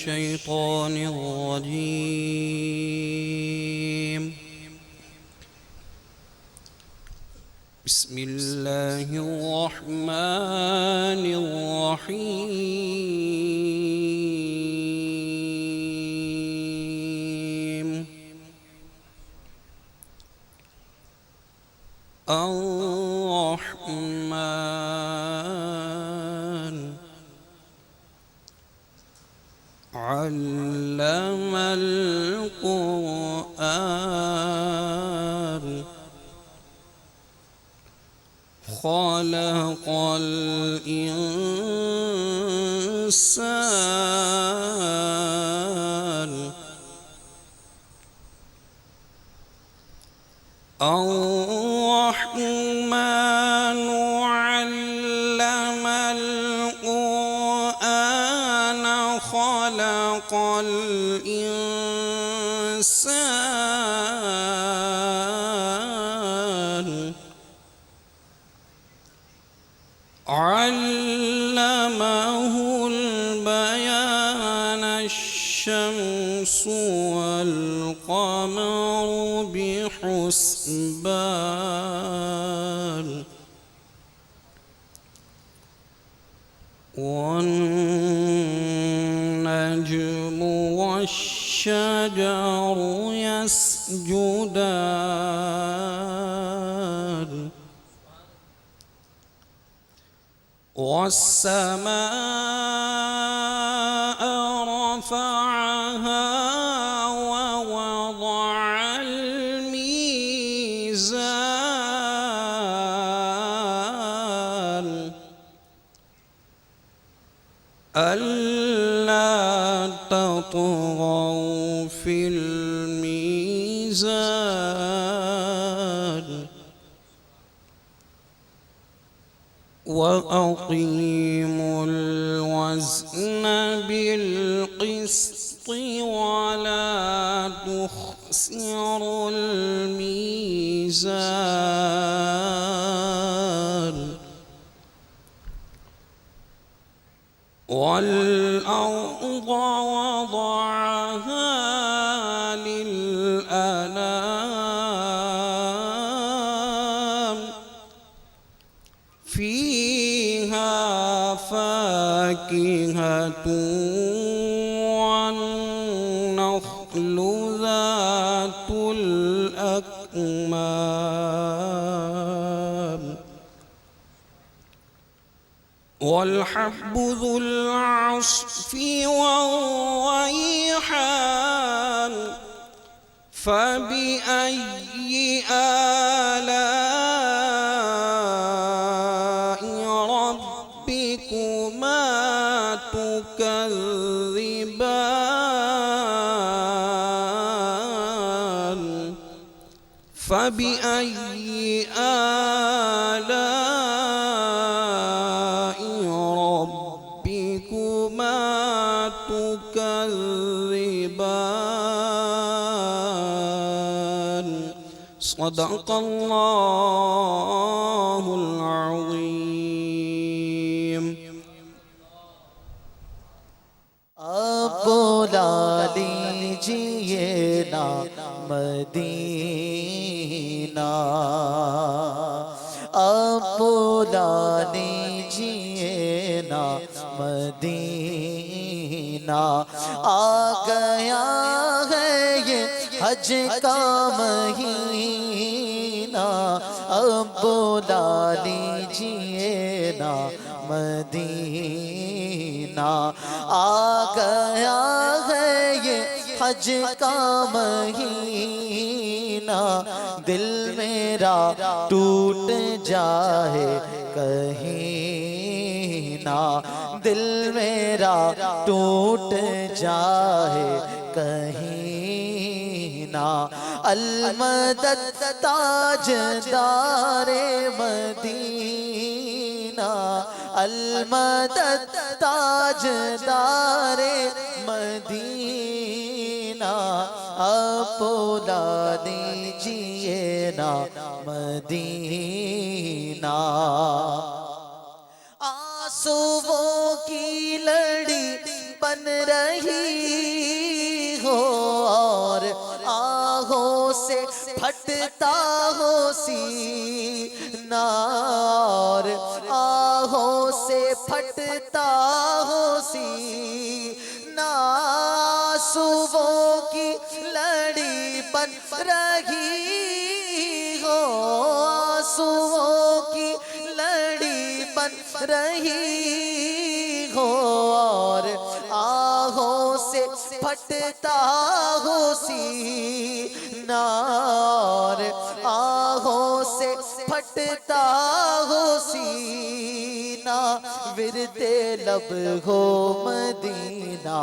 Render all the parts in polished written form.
الشيطان الرجيم. بسم الله الرحمن الرحيم. الرحمن علم القرآن خلق الإنسان. الرحمن علم القرآن خلق الإنسان علمه البيان. الشمس والقمر بحسبان والنجم والشجر يسجدان والسماء رفعها ووضع الميزان ألا تطغوا في الميزان وأقيموا الوزن بالقسط ولا تخسروا الميزان والأرض وضعها للأنام فيها فاكهة والنخل ذات الأكمام والحب ذو العصف والريحان فبأي آلاء ربكما تكذبان فبأي آلاء ربكما تكذبان صدق الله العظيم. اب بلا لیجیے نا مدینہ، اب بلا لیجیے نا مدینہ، آ گیا ہے یہ حج کا مہینہ، اب بلا لیجیے نا مدینہ، آ گیا ہے یہ حج کا مہینہ، دل میرا ٹوٹ جائے کہیں نہ، دل میرا ٹوٹ جائے کہیں نہ، المدد تاجدار مدینہ، المدد تاجدار مدینہ، آپ بلا دیجیے نا مدینہ، آنسوؤں کی لڑی بن رہی پھٹتا ہو سینہ اور آہوں سے پھٹتا ہو سینہ آنسوؤں کی لڑی بن رہی ہو آنسوؤں کی لڑی بن رہی ہو اور آہوں سے پھٹتا ہو سینہ اور آہوں سے پھٹتا ہو سینہ ورد لب ہو مدینہ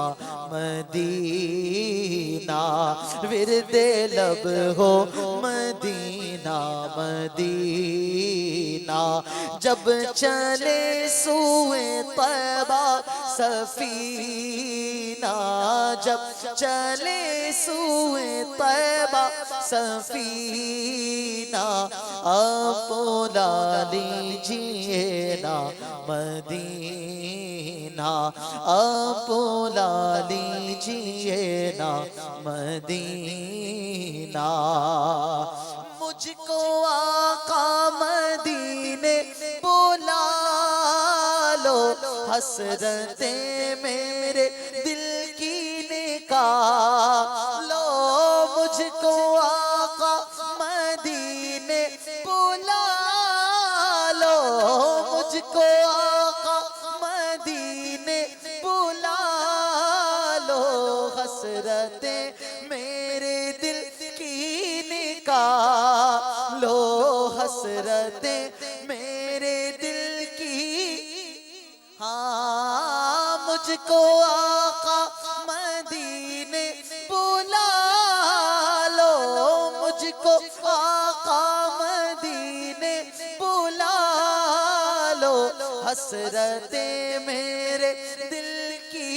مدینہ ورد لب ہو مدینہ مدینہ جب چلے سوئے طیبہ سفینہ جب چلے سوئے طیبہ سفینہ آپ بلا لیجئے نا مدینہ آپ بلا لیجئے نا مدینہ مجھ کو آقا مدینے بلا لو حسرتیں میرے دل کی نکالو مجھ کو آقا مدینے بلا لو مجھ کو آقا مدینے بلا لو حسرتیں میرے دل کی نکالو حسرتیں میرے دل کی ہاں مجھ کو آقا مدینے بلا لو مجھ کو آقا مدینے بلا لو حسرتیں میرے دل کی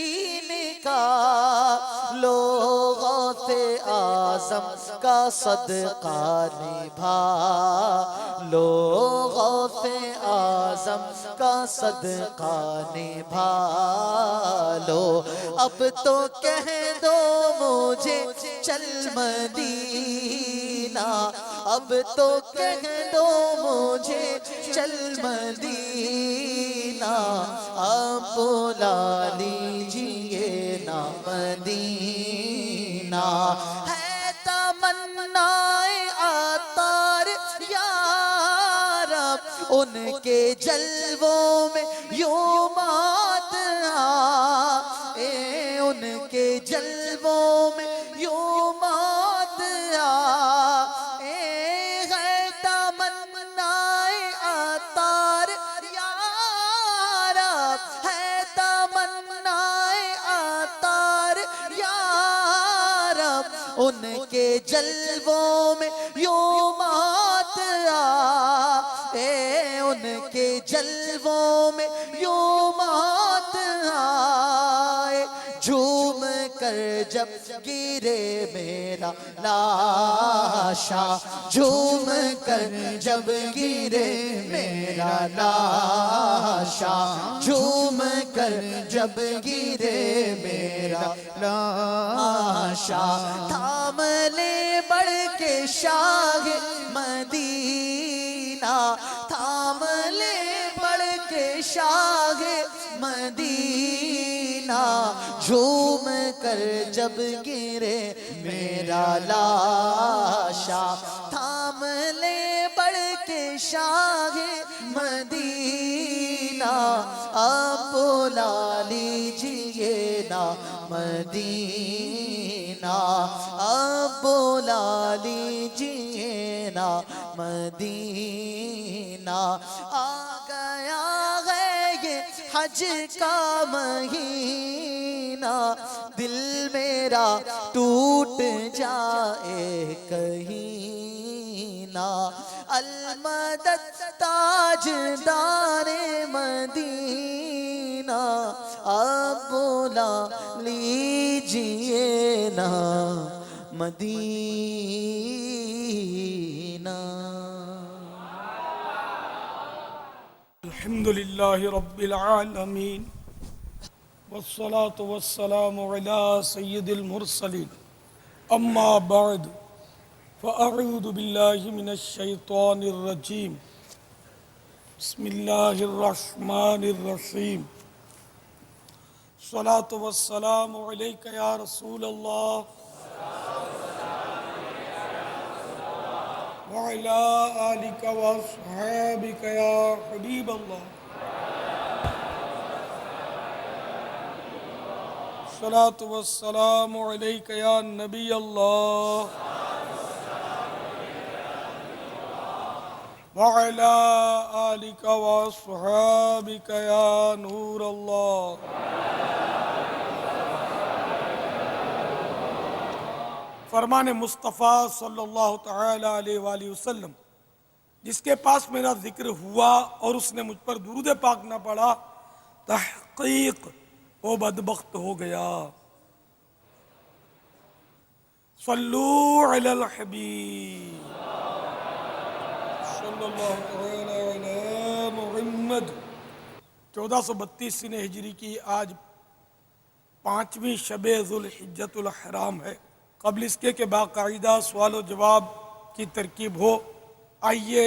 نکالو غوث اعظم کا صدقہ نبھا لو غوث اعظم کا صدقہ نبھا لو اب تو کہہ دو مجھے چل مدینہ اب تو کہہ دو مجھے چل مدینہ آپ بلا لیجئے نا مدینہ ہے تمنا عطار یا رب ان کے جلووں میں یوں مات آئے ان کے جلووں میں یوں مات آئے ہے تمنا عطار یا رب ہے تمنا عطار یا رب ان کے جلووں میں یوں مات آئے ان کے جلووں میں یوں مات آئے جھوم کر جب گرے میرا لاشا جھوم کر جب گرے میرا لاشا جھوم کر جب گرے میرا لاشا تھام لے بڑھ کے شاہ مدینہ تھام لے بڑھ کے شاہ مدینہ جھوم کر جب گرے میرا لاشا تھام لے بڑھ کے شاہ مدینہ آپ بلا لیجئے نا مدینہ آپ بلا لیجئے نا مدینہ آ گیا ہے یہ حج کا مہینہ دل میرا ٹوٹ جائے کہیں نہ المدد تاجدار مدینہ آپ بلا لیجئے نا مدینہ الحمد لله رب العالمين والصلاة والسلام على سيد المرسلين أما بعد فأعوذ بالله من الشيطان الرجيم بسم الله الرحمن الرحيم الصلاة والسلام عليك يا رسول الله وعلى آلك وأصحابك يا حبيب الله الصلاة والسلام عليك يا نبي الله وعلى آلك وأصحابك يا نور الله فرمان مصطفیٰ صلی اللہ تعالی علیہ وآلہ وسلم، جس کے پاس میرا ذکر ہوا اور اس نے مجھ پر درود پاک نہ پڑھا، تحقیق وہ بدبخت ہو گیا۔ صلو علی الحبیب صلی اللہ تعالی علی محمد۔ 1432 ہجری کی آج 5ویں شب ذوالحجۃ الحرام ہے۔ قبل اس کے باقاعدہ سوال و جواب کی ترکیب ہو، آئیے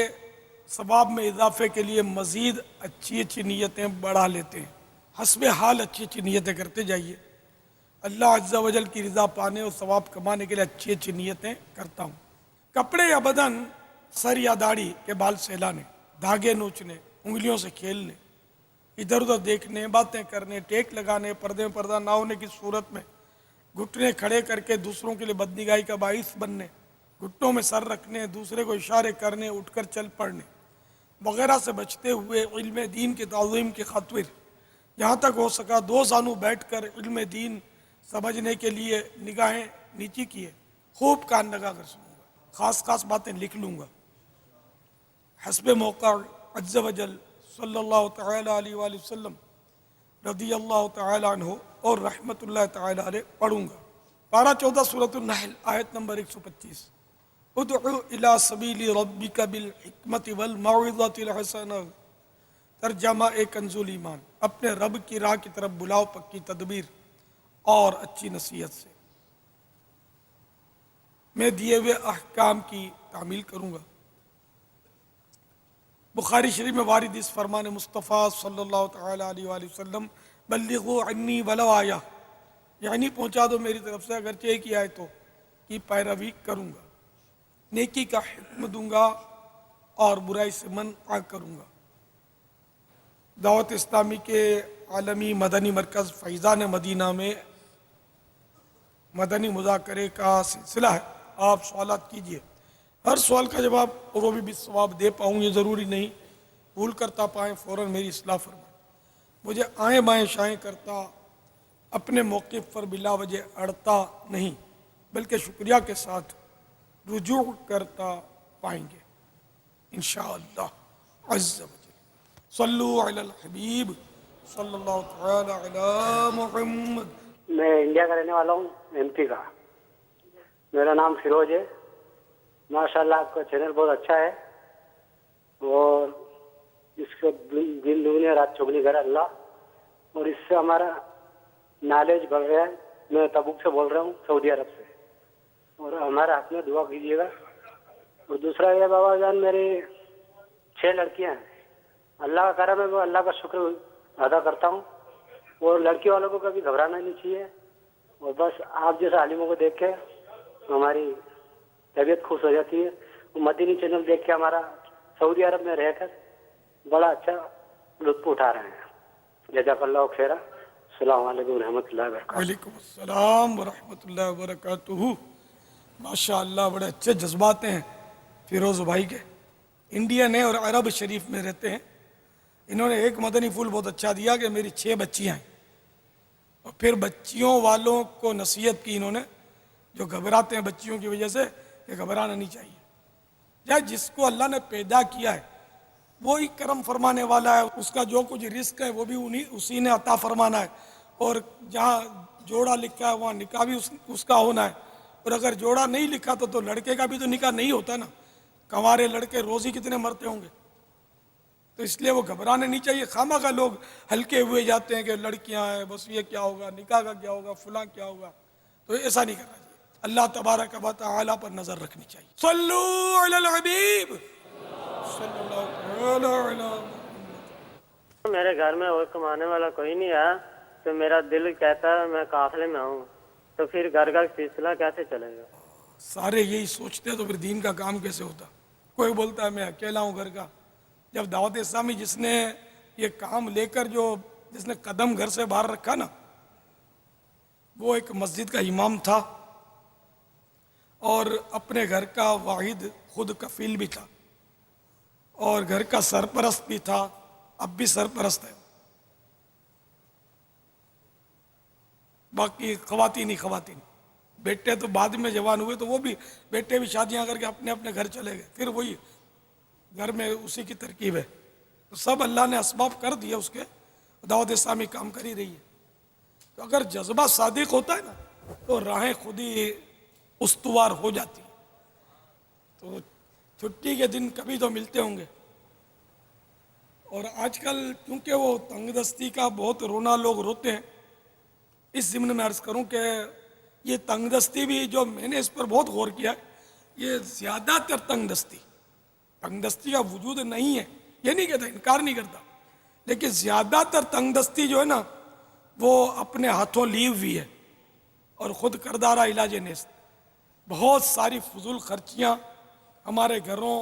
ثواب میں اضافے کے لیے مزید اچھی نیتیں بڑھا لیتے ہیں۔ حسب حال اچھی نیتیں کرتے جائیے۔ اللہ عز و جل کی رضا پانے اور ثواب کمانے کے لیے اچھی نیتیں کرتا ہوں۔ کپڑے یا بدن، سر یا داڑھی کے بال سہلانے، دھاگے نوچنے، انگلیوں سے کھیلنے، ادھر ادھر دیکھنے، باتیں کرنے، ٹیک لگانے، پردے میں پردہ نہ ہونے کی صورت میں گھٹنے کھڑے کر کے دوسروں کے لیے بدنگاہی کا باعث بننے، گھٹنوں میں سر رکھنے، دوسرے کو اشارے کرنے، اٹھ کر چل پڑنے وغیرہ سے بچتے ہوئے علم دین کی تعظیم کی خاطر جہاں تک ہو سکا 2 زانو بیٹھ کر علم دین سمجھنے کے لیے نگاہیں نیچی کیے، خوب کان لگا کر سنوں گا، خاص خاص باتیں لکھ لوں گا، حسب موقع عز و جل صلی اللہ تعالی علیہ وآلہ وسلم رضی اللہ تعالی عنہ اور رحمت اللہ تعالی علیہ پڑھوں گا۔ پارہ 14 سورۃ النحل آیت نمبر 125۔ ادعو الی سبیل ربک بالحکمت والموعظۃ الحسنہ، ترجمہ کنز الایمان، اپنے رب کی راہ کی طرف بلاؤ پکی تدبیر اور اچھی نصیحت سے، میں دیے ہوئے احکام کی تعمیل کروں گا۔ بخاری شریف میں وارد اس فرمان مصطفیٰ صلی اللہ تعالی علیہ وآلہ وسلم، بلغوا عنی ولو آیہ، یعنی پہنچا دو میری طرف سے اگرچہ ایک ہی آیتوں کی پیروی کروں گا، نیکی کا حکم دوں گا اور برائی سے منع کروں گا۔ دعوت اسلامی کے عالمی مدنی مرکز فیضان مدینہ میں مدنی مذاکرے کا سلسلہ ہے، آپ سوالات کیجئے، ہر سوال کا جواب اور وہ بھی بالثواب دے پاؤں یہ ضروری نہیں، بھول کرتا پائیں فوراً میری اصلاح فرمائیں، مجھے آئیں بائیں شائیں کرتا اپنے موقف پر بلا وجہ اڑتا نہیں بلکہ شکریہ کے ساتھ رجوع کرتا پائیں گے انشاءاللہ عز و جل۔ صلو علی الحبیب صلی اللہ تعالی علی محمد۔ میں انڈیا کا رہنے والا ہوں، ایم پی کا، میرا نام فیروز ہے۔ ماشاءاللہ آپ کا چینل بہت اچھا ہے اور اس کو دن دگنی رات چگنی کرے اللہ، اور اس سے ہمارا نالج بڑھ رہا ہے۔ میں تبوک سے بول رہا ہوں، سعودی عرب سے، اور ہمارے ہاتھ میں دعا کیجیے گا۔ اور دوسرا یہ بابا جان، میری 6 لڑکیاں ہیں، اللہ کا کرم ہے، میں اللہ کا شکر ادا کرتا ہوں، اور لڑکی والوں کو کبھی گھبرانا نہیں چاہیے، اور بس آپ جیسے عالموں کو دیکھ کے ہماری طبیعت خوش ہو جاتی ہے۔ مدنی چینل دیکھ کے ہمارا سعودی عرب میں رہ کر بڑا اچھا لطف اٹھا رہے ہیں۔ جزاک اللہ خیر، السلام علیکم ورحمۃ اللہ وبرکاتہ۔ وعلیکم السلام ورحمۃ اللہ وبرکاتہ۔ ماشاءاللہ بڑے اچھے جذبات ہیں فیروز بھائی کے، انڈین ہیں اور عرب شریف میں رہتے ہیں۔ انہوں نے ایک مدنی پھول بہت اچھا دیا کہ میری 6 بچیاں ہیں، اور پھر بچیوں والوں کو نصیحت کی انہوں نے جو گھبراتے ہیں بچیوں کی وجہ سے کہ گھبرانا نہیں چاہیے، یا جس کو اللہ نے پیدا کیا ہے وہی کرم فرمانے والا ہے، اس کا جو کچھ رزق ہے وہ بھی اسی نے عطا فرمانا ہے، اور جہاں جوڑا لکھا ہے وہاں نکاح بھی اس کا ہونا ہے، اور اگر جوڑا نہیں لکھا تو لڑکے کا بھی تو نکاح نہیں ہوتا نا، کنوارے لڑکے روز ہی کتنے مرتے ہوں گے، تو اس لیے وہ گھبرانے نہیں چاہیے۔ خواہ کا لوگ ہلکے ہوئے جاتے ہیں کہ لڑکیاں ہیں بس یہ کیا ہوگا، نکاح کا کیا ہوگا، فلاں کیا ہوگا، تو ایسا نہیں کرنا چاہیے۔ اللہ تبارک و تعالی پر نظر رکھنی چاہیے. صلو علی الحبیب صلی اللہ علیہ. میرے گھر میں اور کمانے والا کوئی نہیں ہے تو میرا دل کہتا ہے میں قافلے میں ہوں، تو پھر گھر کا سلسلہ کیسے چلے گا؟ سارے یہی سوچتے ہیں تو پھر دین کا کام کیسے ہوتا؟ کوئی بولتا ہے میں اکیلا ہوں گھر کا. جب دعوت اسلامی جس نے یہ کام لے کر جس نے قدم گھر سے باہر رکھا نا، وہ ایک مسجد کا امام تھا اور اپنے گھر کا واحد خود کفیل بھی تھا اور گھر کا سرپرست بھی تھا، اب بھی سرپرست ہے. باقی خواتین ہی خواتین، بیٹے تو بعد میں جوان ہوئے تو وہ بھی بیٹے بھی شادیاں کر کے اپنے اپنے گھر چلے گئے، پھر وہی گھر میں اسی کی ترکیب ہے. تو سب اللہ نے اسباب کر دیا اس کے، دعوت اسلامی کام کر ہی رہی ہے. تو اگر جذبہ صادق ہوتا ہے نا تو راہیں خود ہی استوار ہو جاتی ہیں. تو چھٹی کے دن کبھی تو ملتے ہوں گے. اور آج کل چونکہ وہ تنگ دستی کا بہت رونا لوگ روتے ہیں، اس ضمن میں عرض کروں کہ یہ تنگ دستی بھی جو میں نے اس پر بہت غور کیا ہے، یہ زیادہ تر تنگ دستی کا وجود نہیں ہے، یہ نہیں کہتا، انکار نہیں کرتا، لیکن زیادہ تر تنگ دستی جو ہے نا وہ اپنے ہاتھوں لی ہوئی ہے اور خود کردارہ علاج نیست. بہت ساری فضول خرچیاں ہمارے گھروں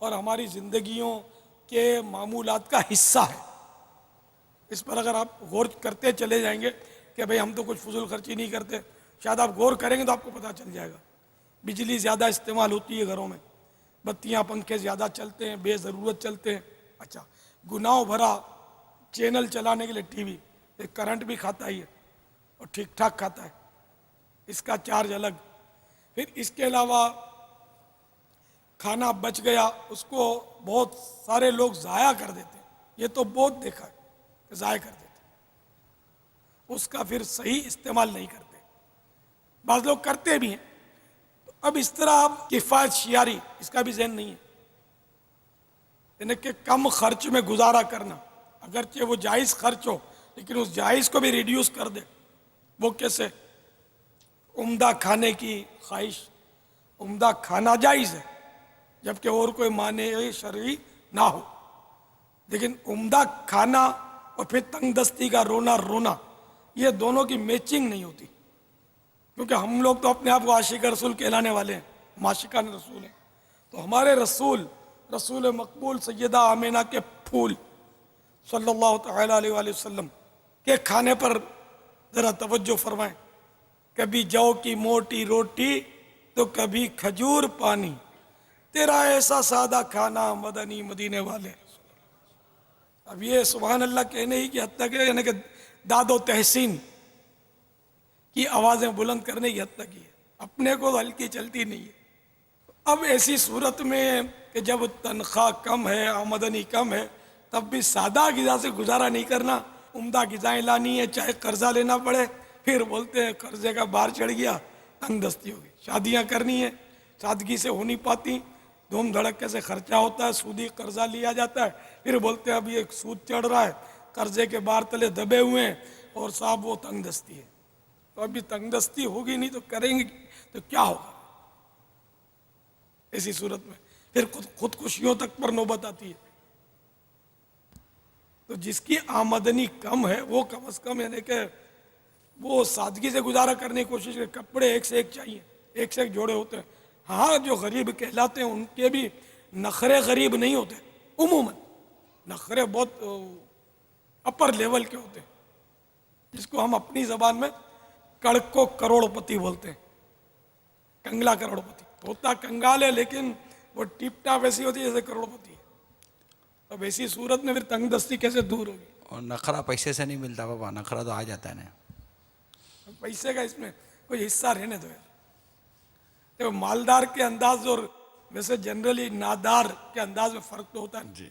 اور ہماری زندگیوں کے معمولات کا حصہ ہے. اس پر اگر آپ غور کرتے چلے جائیں گے کہ بھئی ہم تو کچھ فضول خرچی نہیں کرتے، شاید آپ غور کریں گے تو آپ کو پتہ چل جائے گا. بجلی زیادہ استعمال ہوتی ہے گھروں میں، بتیاں پنکھے زیادہ چلتے ہیں، بے ضرورت چلتے ہیں. اچھا، گناہ بھرا چینل چلانے کے لیے ٹی وی ایک کرنٹ بھی کھاتا ہی ہے اور ٹھیک ٹھاک کھاتا ہے، اس کا چارج الگ. پھر اس کے علاوہ کھانا بچ گیا اس کو بہت سارے لوگ ضائع کر دیتے ہیں. یہ تو بہت دیکھا ہے کہ ضائع کر دیتے ہیں، اس کا پھر صحیح استعمال نہیں کرتے. بعض لوگ کرتے بھی ہیں. تو اب اس طرح آپ کفایت شیاری اس کا بھی ذہن نہیں ہے، یعنی کہ کم خرچ میں گزارا کرنا، اگرچہ وہ جائز خرچ ہو لیکن اس جائز کو بھی ریڈیوس کر دے. وہ کیسے؟ عمدہ کھانے کی خواہش، عمدہ کھانا جائز ہے جبکہ اور کوئی مانع شرعی نہ ہو، لیکن عمدہ کھانا اور پھر تنگ دستی کا رونا یہ دونوں کی میچنگ نہیں ہوتی. کیونکہ ہم لوگ تو اپنے آپ کو عاشق رسول کہلانے والے ہیں، معاشقان رسول ہیں. تو ہمارے رسول مقبول سیدہ آمینہ کے پھول صلی اللہ تعالی علیہ وآلہ وسلم کے کھانے پر ذرا توجہ فرمائیں. کبھی جو کی موٹی روٹی تو کبھی کھجور پانی، تیرا ایسا سادہ کھانا مدنی مدینے والے. اب یہ سبحان اللہ کہنے ہی کی حد تک ہے، یعنی کہ داد و تحسین کی آوازیں بلند کرنے کی حد تک ہی ہے، اپنے کو ہلکی چلتی نہیں ہے. اب ایسی صورت میں کہ جب تنخواہ کم ہے، آمدنی کم ہے، تب بھی سادہ غذا سے گزارا نہیں کرنا، عمدہ غذائیں لانی ہے چاہے قرضہ لینا پڑے. پھر بولتے ہیں قرضے کا بار چڑھ گیا، تنگ دستی ہوگی. شادیاں کرنی ہے، سادگی سے ہو نہیں پاتی، دھوم دھڑکے سے خرچہ ہوتا ہے، سودی قرضہ لیا جاتا ہے. پھر بولتے ہیں اب یہ سود چڑھ رہا ہے، قرضے کے بار تلے دبے ہوئے ہیں اور صاحب وہ تنگ دستی ہے. تو ابھی تنگ دستی ہوگی نہیں تو کریں گے تو کیا ہوگا؟ ایسی صورت میں پھر خودکشیوں تک پر نوبت آتی ہے. تو جس کی آمدنی کم ہے وہ کم از کم یعنی کہ وہ سادگی سے گزارا کرنے کی کوشش کرے. کپڑے ایک سے ایک چاہیے، ایک سے ایک جوڑے ہوتے ہیں. ہاں جو غریب کہلاتے ہیں ان کے بھی نخرے غریب نہیں ہوتے، عموماً نخرے بہت اپر لیول کے ہوتے ہیں، جس کو ہم اپنی زبان میں کڑک کو کروڑ پتی بولتے ہیں. کنگلا کروڑ پتی ہوتا کنگال ہے لیکن وہ ٹیپ ٹاپ ایسی ہوتی ہے جیسے کروڑ پتی ہے. اب ایسی صورت میں پھر تنگ دستی کیسے دور ہوگی؟ اور نخرہ پیسے سے نہیں ملتا بابا، نخرہ تو آ جاتا ہے نا. پیسے کا اس میں کوئی حصہ رہنے دو یار. دیکھو مالدار کے انداز اور ویسے جنرلی نادار کے انداز میں فرق تو ہوتا ہے. جی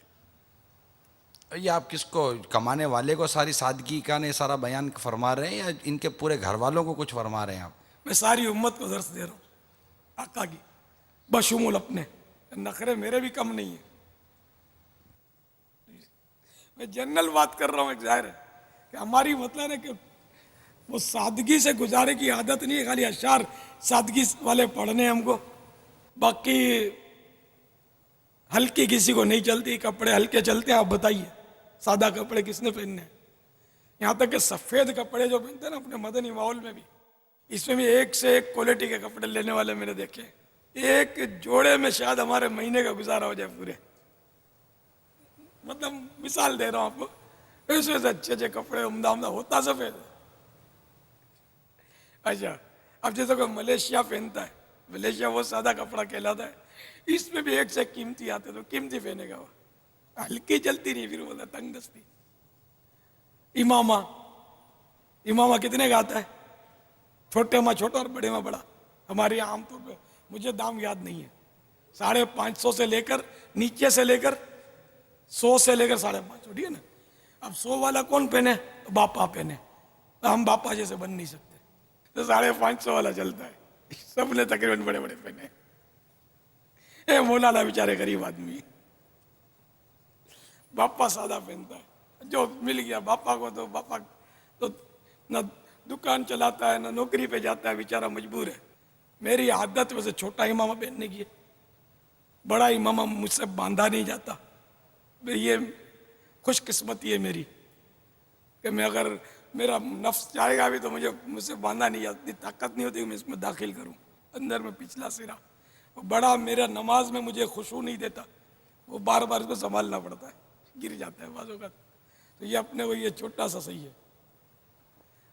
یہ آپ کس کو، کمانے والے کو ساری سادگی کا نے سارا بیان فرما رہے ہیں یا ان کے پورے گھر والوں کو کچھ فرما رہے ہیں آپ؟ میں ساری امت کو درس دے رہا ہوں آقا کی، بشمول اپنے. نخرے میرے بھی کم نہیں ہیں، میں جنرل بات کر رہا ہوں. ایک ظاہر ہے کہ ہماری مطلب ہے کہ وہ سادگی سے گزارے کی عادت نہیں ہے، خالی اشعار سادگی والے پڑھنے ہیں ہم کو، باقی ہلکی کسی کو نہیں چلتی، کپڑے ہلکے چلتے ہیں. آپ بتائیے سادہ کپڑے کس نے پہننے ہیں؟ یہاں تک کہ سفید کپڑے جو پہنتے ہیں نا اپنے مدنی ماحول میں بھی، اس میں بھی ایک سے ایک کوالٹی کے کپڑے لینے والے میں نے دیکھے. ایک جوڑے میں شاید ہمارے مہینے کا گزارا ہو جائے پورے. مطلب مثال دے رہا ہوں آپ کو، ایسے سے اچھے اچھے کپڑے عمدہ عمدہ، ہوتا سفید. اچھا اب جیسے کوئی ملیشیا پہنتا ہے، ملیشیا وہ سادہ کپڑا کہلاتا ہے، اس میں بھی ایک سے قیمتی آتے تو قیمتی پہنے گا وہ، ہلکی چلتی نہیں، پھر بولتا تنگ دستی. امامہ کتنے کا آتا ہے؟ چھوٹے ماں چھوٹا اور بڑے ماں بڑا. ہمارے یہاں عام طور پہ مجھے دام یاد نہیں ہے، 550 سے لے کر نیچے سے لے کر 100 سے لے کر 550، ٹھیک ہے نا. اب 100 والا کون پہنے؟ باپا پہنے. ہم باپا جیسے بن نہیں سکتے تو 550 والا چلتا ہے. سب نے تقریباً بڑے بڑے پہنے. اے مولانا بیچارے غریب آدمی، باپا سادہ پہنتا ہے. جو مل گیا باپا کو، تو باپا تو نہ دکان چلاتا ہے نہ نوکری پہ جاتا ہے، بیچارہ مجبور ہے. میری عادت ویسے چھوٹا امامہ پہننے کی ہے، بڑا امامہ مجھ سے باندھا نہیں جاتا. یہ خوش قسمتی ہے میری کہ میں اگر میرا نفس چاہے گا بھی تو مجھ سے باندھا نہیں جاتا، طاقت نہیں ہوتی کہ میں اس میں داخل کروں اندر میں پچھلا سرا. وہ بڑا میرا نماز میں مجھے خشوع نہیں دیتا، وہ بار بار اس کو سنبھالنا پڑتا ہے، گر جاتا ہے بعض اوقات. تو یہ اپنے کو یہ چھوٹا سا صحیح ہے.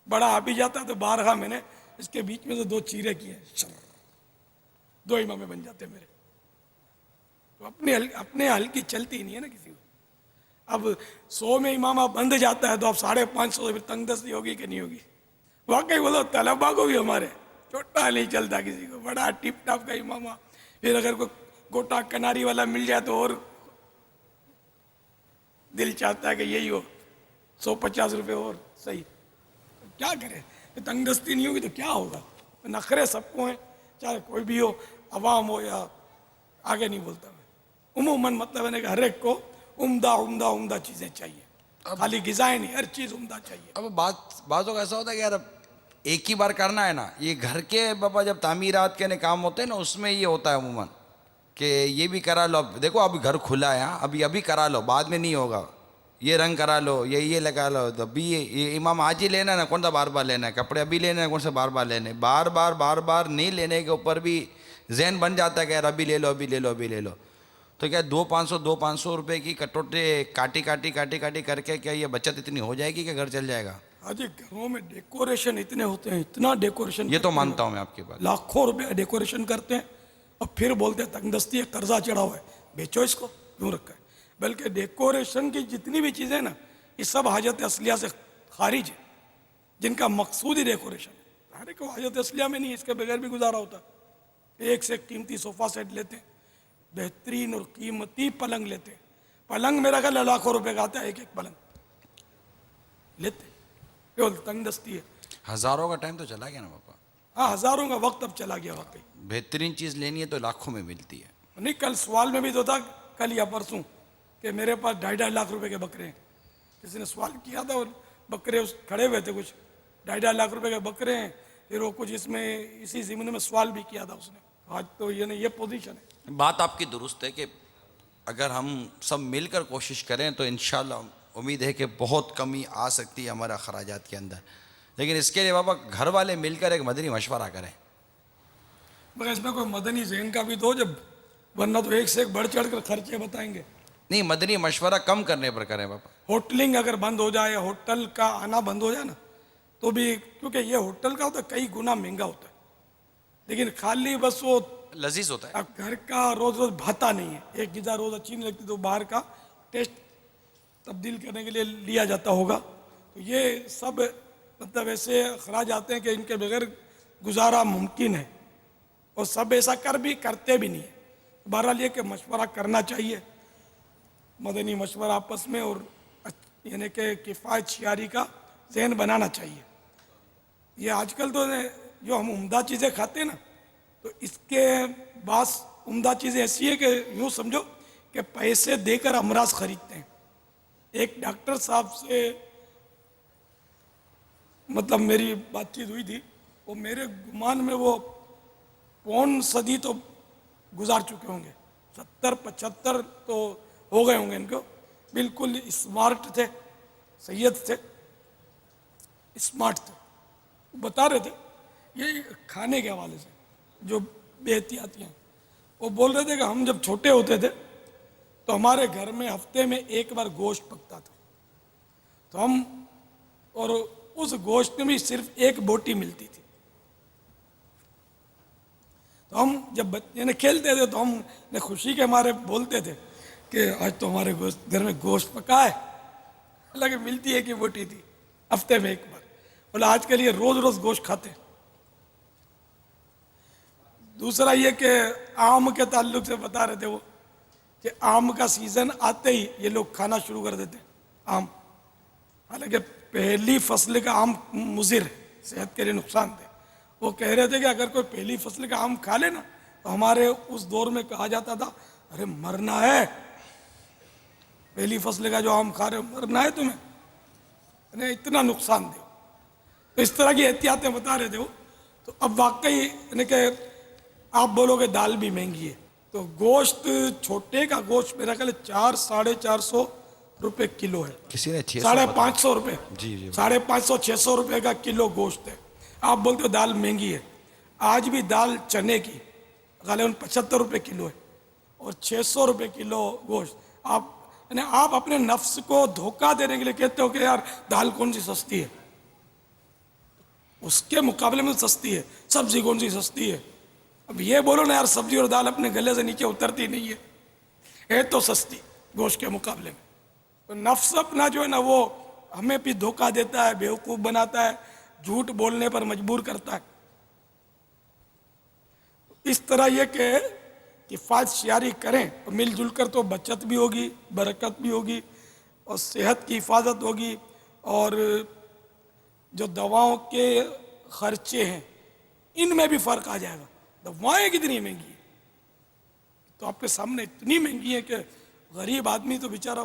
بڑا آ بھی جاتا ہے تو بارہا میں نے اس کے بیچ میں سے 2 چیرے کیے، 2 امامے بن جاتے میرے. تو اپنے ہلکی چلتی ہی نہیں ہے نا کسی کو. اب 100 میں امامہ بند جاتا ہے تو اب 550 سے پھر تنگ دستی ہوگی کہ نہیں ہوگی؟ واقعی بولو طلبا کو بھی ہمارے چھوٹا نہیں چلتا کسی کو، بڑا ٹپ ٹاپ کا امامہ. پھر اگر کوئی گوٹا کناری والا مل جائے تو اور دل چاہتا ہے کہ یہی ہو، 150 روپے اور صحیح. کیا کرے؟ تنگ دستی نہیں ہوگی تو کیا ہوگا؟ نخرے سب کو ہیں، چاہے کوئی بھی ہو، عوام ہو یا آگے نہیں بولتا میں. عموماً مطلب ہے کہ ہر ایک کو عمدہ چیزیں چاہیے، خالی غذائیں نہیں، ہر چیز عمدہ چاہیے. اب بعضوں کا ایسا ہوتا ہے کہ یار اب ایک ہی بار کرنا ہے نا. یہ گھر کے بابا جب تعمیرات کے کام ہوتے ہیں نا، اس میں یہ ہوتا ہے عموماً کہ یہ بھی کرا لو. اب دیکھو ابھی گھر کھلا ہے، ابھی کرا لو، بعد میں نہیں ہوگا. یہ رنگ کرا لو، یہ لگا لو. تو ابھی یہ امام آج ہی لینا ہے نا، کون سا بار بار لینا ہے؟ کپڑے ابھی لینا ہے، کون سا بار بار لینے؟ بار بار نہیں لینے کے اوپر بھی ذہن بن جاتا ہے کہ یار ابھی لے لو. تو کیا 200-500 روپے کی کٹوٹے کاٹی کر کے کیا یہ بچت اتنی ہو جائے گی کہ گھر چل جائے گا؟ آج گھروں میں ڈیکوریشن اتنے ہوتے ہیں، اتنا ڈیکوریشن، یہ تو مانتا ہوں میں آپ کی بات. لاکھوں روپے ڈیکوریشن کرتے ہیں اور پھر بولتے ہیں تنگ دستی ہے، قرضہ چڑھا ہوا ہے، بیچو اس کو، کیوں رکھا ہے؟ بلکہ ڈیکوریشن کی جتنی بھی چیزیں نا، یہ سب حاجت اصلیہ سے خارج ہے، جن کا مقصود ہی ڈیکوریشن ہے. ہر ایک کو حاجت اصلیہ میں نہیں، اس کے بغیر بھی گزارا ہوتا. ایک سے قیمتی صوفہ سیٹ لیتے ہیں، بہترین اور قیمتی پلنگ لیتے ہیں. پلنگ میرا خیال لاکھوں روپے کا آتا ہے، ایک پلنگ لیتے. تنگ دستی ہے. ہزاروں کا ٹائم تو چلا گیا نا پاپا. ہاں، ہزاروں کا وقت اب چلا گیا واقعی. بہترین چیز لینی ہے تو لاکھوں میں ملتی ہے. نہیں، کل سوال میں بھی تو تھا، کل یا پرسوں، کہ میرے پاس 2.5 لاکھ روپے کے بکرے ہیں. کسی نے سوال کیا تھا اور بکرے کھڑے ہوئے تھے، کچھ 2.5 لاکھ روپے کے بکرے ہیں. پھر وہ کچھ اس میں اسی ضمن میں سوال بھی کیا تھا اس نے. آج تو یہ پوزیشن ہے. بات آپ کی درست ہے کہ اگر ہم سب مل کر کوشش کریں تو انشاءاللہ امید ہے کہ بہت کمی آ سکتی ہے ہمارے اخراجات کے اندر. لیکن اس کے لیے بابا گھر والے مل کر ایک مدنی مشورہ کریں. مگر اس میں کوئی مدنی ذہن کا بھی تو، جب ورنہ تو ایک سے ایک بڑھ چڑھ کر خرچے بتائیں گے. نہیں، مدنی مشورہ کم کرنے پر کریں بابا. ہوٹلنگ اگر بند ہو جائے، ہوٹل کا آنا بند ہو جائے نا، تو بھی، کیونکہ یہ ہوٹل کا ہوتا ہے کئی گنا مہنگا ہوتا ہے، لیکن خالی بس وہ لذیذ ہوتا ہے. اب گھر کا روز بھاتا نہیں ہے. ایک غذا روز اچھی نہیں لگتی تو باہر کا ٹیسٹ تبدیل کرنے کے لیے لیا جاتا ہوگا. تو یہ سب مطلب ایسے اخراج آتے ہیں کہ ان کے بغیر گزارا ممکن ہے، اور سب ایسا کرتے بھی نہیں ہیں. بہرحال یہ کہ مشورہ کرنا چاہیے، مدنی مشورہ آپس میں، اور یعنی کہ کفایت شیاری کا ذہن بنانا چاہیے. یہ آج کل تو جو ہم عمدہ چیزیں کھاتے ہیں نا، تو اس کے بعض عمدہ چیزیں ایسی ہیں کہ یوں سمجھو کہ پیسے دے کر امراض خریدتے ہیں. ایک ڈاکٹر صاحب سے مطلب میری بات چیت ہوئی تھی، وہ میرے گمان میں وہ پون صدی تو گزار چکے ہوں گے، 70-75 تو ہو گئے ہوں گے ان کو، بالکل اسمارٹ تھے، سید تھے، اسمارٹ تھے. بتا رہے تھے یہ کھانے کے حوالے سے جو بے احتیاطی ہیں، وہ بول رہے تھے کہ ہم جب چھوٹے ہوتے تھے تو ہمارے گھر میں ہفتے میں ایک بار گوشت پکتا تھا، تو ہم اور اس گوشت میں بھی صرف ایک بوٹی ملتی تھی. تو ہم جب یعنی کھیلتے تھے تو ہم نے خوشی کے ہمارے بولتے تھے کہ آج تو ہمارے گھر میں گوشت پکا ہے، حالانکہ ملتی ہے کہ بوٹی تھی ہفتے میں ایک بار. بولا آج کل یہ روز روز گوشت کھاتے ہیں. دوسرا یہ کہ آم کے تعلق سے بتا رہے تھے وہ کہ آم کا سیزن آتے ہی یہ لوگ کھانا شروع کر دیتے ہیں آم، حالانکہ پہلی فصل کا آم مضر ہے، صحت کے لیے نقصان دہ. وہ کہہ رہے تھے کہ اگر کوئی پہلی فصل کا آم کھا لے نا تو ہمارے اس دور میں کہا جاتا تھا ارے مرنا ہے، پہلی فصل کا جو آم کھا رہے ہو مرنا ہے تمہیں، یعنی اتنا نقصان دہ. تو اس طرح کی احتیاطیں بتا رہے تھے وہ. تو اب واقعی یعنی کہ آپ بولو گے دال بھی مہنگی ہے، تو گوشت چھوٹے کا گوشت میرا خیال 400-450 روپے کلو ہے، کسی نے 550 روپے، جی 550-600 روپے کا کلو گوشت ہے. آپ بولتے ہو دال مہنگی ہے، آج بھی دال چنے کی غالباً 75 روپے کلو ہے اور 600 روپے کلو گوشت. آپ اپنے نفس کو دھوکہ دینے کے لیے کہتے ہو کہ یار دال کون سی سستی ہے، اس کے مقابلے میں سستی ہے. سبزی کون سی سستی ہے، اب یہ بولو نا یار سبزی اور دال اپنے گلے سے نیچے اترتی نہیں ہے تو سستی گوشت کے مقابلے میں. تو نفس اپنا جو ہے نا وہ ہمیں بھی دھوکہ دیتا ہے، بیوقوف بناتا ہے، جھوٹ بولنے پر مجبور کرتا ہے. اس طرح یہ کہ کفایت شیاری کریں تو مل جل کر تو بچت بھی ہوگی، برکت بھی ہوگی اور صحت کی حفاظت ہوگی، اور جو دواؤں کے خرچے ہیں ان میں بھی فرق آ جائے گا. دوائیں کتنی مہنگی ہیں، تو آپ کے سامنے اتنی مہنگی ہے کہ غریب آدمی تو بیچارہ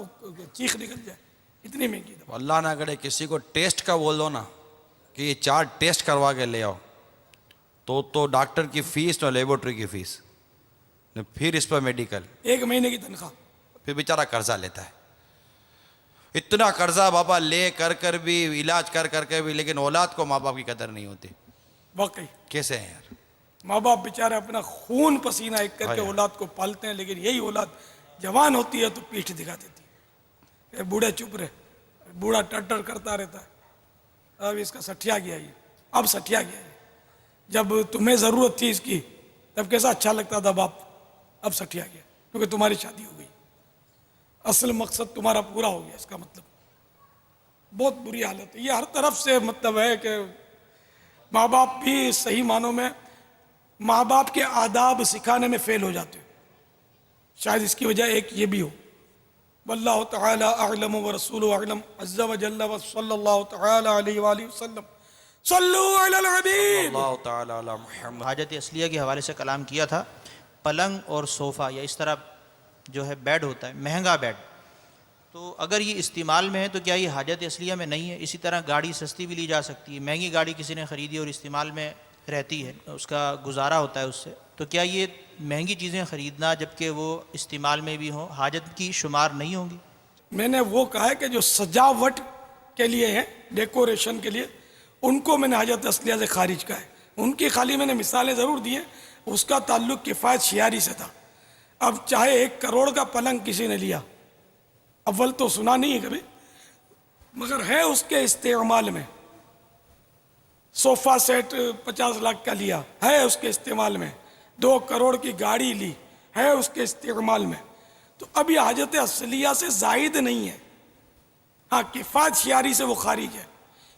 چیخ نکل جائے، اتنی مہنگی دوا. اللہ نہ کرے کسی کو ٹیسٹ کا بول دو نا کہ یہ 4 ٹیسٹ کروا کے لے آؤ تو ڈاکٹر کی فیس اور لیبورٹری کی فیس، پھر اس پر میڈیکل، 1 مہینے کی تنخواہ. پھر بیچارہ قرضہ لیتا ہے. اتنا قرضہ بابا لے کر بھی علاج کر کے بھی، لیکن اولاد کو ماں باپ کی قدر نہیں ہوتی. واقعی کیسے ہیں یار؟ ماں باپ بیچارے اپنا خون پسینہ ایک کر کے اولاد کو پالتے ہیں، لیکن یہی اولاد جوان ہوتی ہے تو پیٹھ دکھا دیتی ہے. بوڑھے چپ رہے، بوڑھا ٹر کرتا رہتا ہے، اب اس کا سٹھیا گیا یہ، اب سٹھیا گیا یہ. جب تمہیں ضرورت تھی اس کی تب کیسا اچھا لگتا تھا باپ، اب سٹھیا گیا کیونکہ تمہاری شادی ہو گئی، اصل مقصد تمہارا پورا ہو گیا. اس کا مطلب بہت بری حالت ہے. یہ ہر طرف سے مطلب ہے کہ ماں باپ بھی صحیح معنوں میں ماں باپ کے آداب سکھانے میں فیل ہو جاتے ہیں. شاید اس کی وجہ ایک یہ بھی ہو. واللہ تعالی اعلم ورسولہ اعلم عز وجل وصلی اللہ تعالی علیہ وآلہ وسلم. صلو علی الحبیب. اللہ تعالی علی محمد. حاجت اصلیہ کے حوالے سے کلام کیا تھا. پلنگ اور صوفہ یا اس طرح جو ہے بیڈ ہوتا ہے، مہنگا بیڈ، تو اگر یہ استعمال میں ہے تو کیا یہ حاجت اصلیہ میں نہیں ہے؟ اسی طرح گاڑی سستی بھی لی جا سکتی ہے. مہنگی گاڑی کسی نے خریدی اور استعمال میں رہتی ہے، اس کا گزارا ہوتا ہے اس سے، تو کیا یہ مہنگی چیزیں خریدنا جبکہ وہ استعمال میں بھی ہوں حاجت کی شمار نہیں ہوں گی؟ میں نے وہ کہا ہے کہ جو سجاوٹ کے لیے ہیں، ڈیکوریشن کے لیے، ان کو میں نے حاجت اصلیہ سے خارج کہا ہے. ان کی خالی میں نے مثالیں ضرور دی ہیں، اس کا تعلق کفایت شیاری سے تھا. اب چاہے 1 کروڑ کا پلنگ کسی نے لیا، اول تو سنا نہیں ہے کبھی، مگر ہے اس کے استعمال میں. صوفہ سیٹ 50 لاکھ کا لیا، ہے اس کے استعمال میں. 2 کروڑ کی گاڑی لی، ہے اس کے استعمال میں. تو اب یہ حاجت اصلیہ سے زائد نہیں ہے. ہاں کفایت شیاری سے وہ خارج ہے.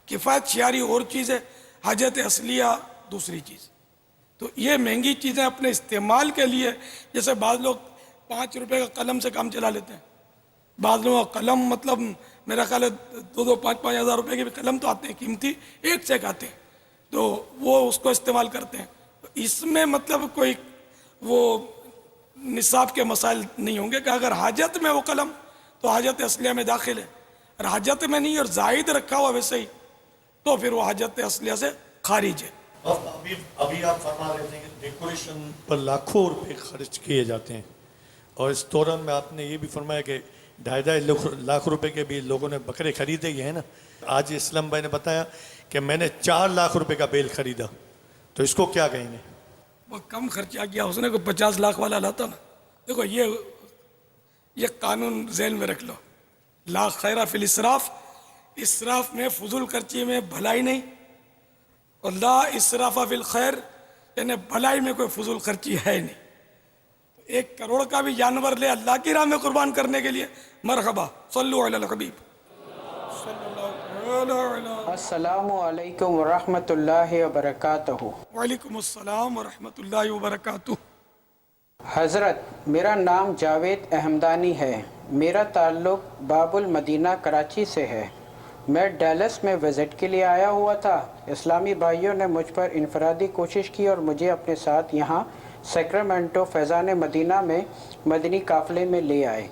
کفایت شیاری اور چیز ہے، حاجت اصلیہ دوسری چیز. تو یہ مہنگی چیزیں اپنے استعمال کے لیے، جیسے بعض لوگ 5 روپے کا قلم سے کام چلا لیتے ہیں. بعض لوگ قلم مطلب میرا خیال ہے 2-5 ہزار روپے کے بھی قلم تو آتے ہیں قیمتی، 1 چیک آتے ہیں، تو وہ اس کو استعمال کرتے ہیں. اس میں مطلب کوئی وہ نصاب کے مسائل نہیں ہوں گے کہ اگر حاجت میں وہ قلم تو حاجت اصلیہ میں داخل ہے، اور حاجت میں نہیں اور زائد رکھا ہوا ویسے ہی تو پھر وہ حاجت اصلیہ سے خارج ہے. ابھی آپ فرما رہے تھے کہ ڈیکوریشن پر لاکھوں روپے خرچ کیے جاتے ہیں، اور اس دوران میں آپ نے یہ بھی فرمایا کہ 2.5 لاکھ روپے کے بھی لوگوں نے بکرے خریدے ہی ہیں نا. آج اسلام بھائی نے بتایا کہ میں نے 4 لاکھ روپے کا بیل خریدا، تو اس کو کیا کہیں گے؟ وہ کم خرچہ کیا اس نے، کوئی 50 لاکھ والا لاتا نا. دیکھو یہ قانون ذہن میں رکھ لو، لا خیر فی الاسراف، اسراف میں فضول خرچی میں بھلائی نہیں، اور لا اسراف فی الخیر یعنی بھلائی میں کوئی فضول خرچی ہے نہیں. 1 کروڑ کا بھی جانور لے اللہ کی راہ میں قربان کرنے کے لیے، مرحبا. صلو علی الحبیب صلی اللہ تعالی علی. السلام علیکم ورحمۃ اللہ وبرکاتہ. وعلیکم السلام ورحمۃ اللہ وبرکاتہ. حضرت، میرا نام جاوید احمدانی ہے. میرا تعلق باب المدینہ کراچی سے ہے. میں ڈیلس میں وزٹ کے لیے آیا ہوا تھا. اسلامی بھائیوں نے مجھ پر انفرادی کوشش کی اور مجھے اپنے ساتھ یہاں سیکرامنٹو فیضان مدینہ میں مدنی قافلے میں لے آئے.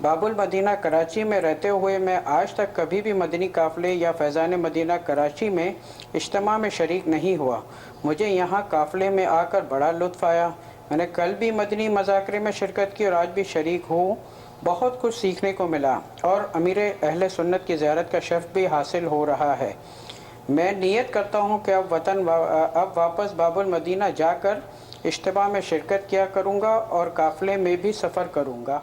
باب المدینہ کراچی میں رہتے ہوئے میں آج تک کبھی بھی مدنی قافلے یا فیضان مدینہ کراچی میں اجتماع میں شریک نہیں ہوا. مجھے یہاں قافلے میں آ کر بڑا لطف آیا. میں نے کل بھی مدنی مذاکرے میں شرکت کی اور آج بھی شریک ہوں. بہت کچھ سیکھنے کو ملا اور امیر اہل سنت کی زیارت کا شرف بھی حاصل ہو رہا ہے. میں نیت کرتا ہوں کہ اب واپس باب المدینہ جا کر اجتماع میں شرکت کیا کروں گا اور قافلے میں بھی سفر کروں گا.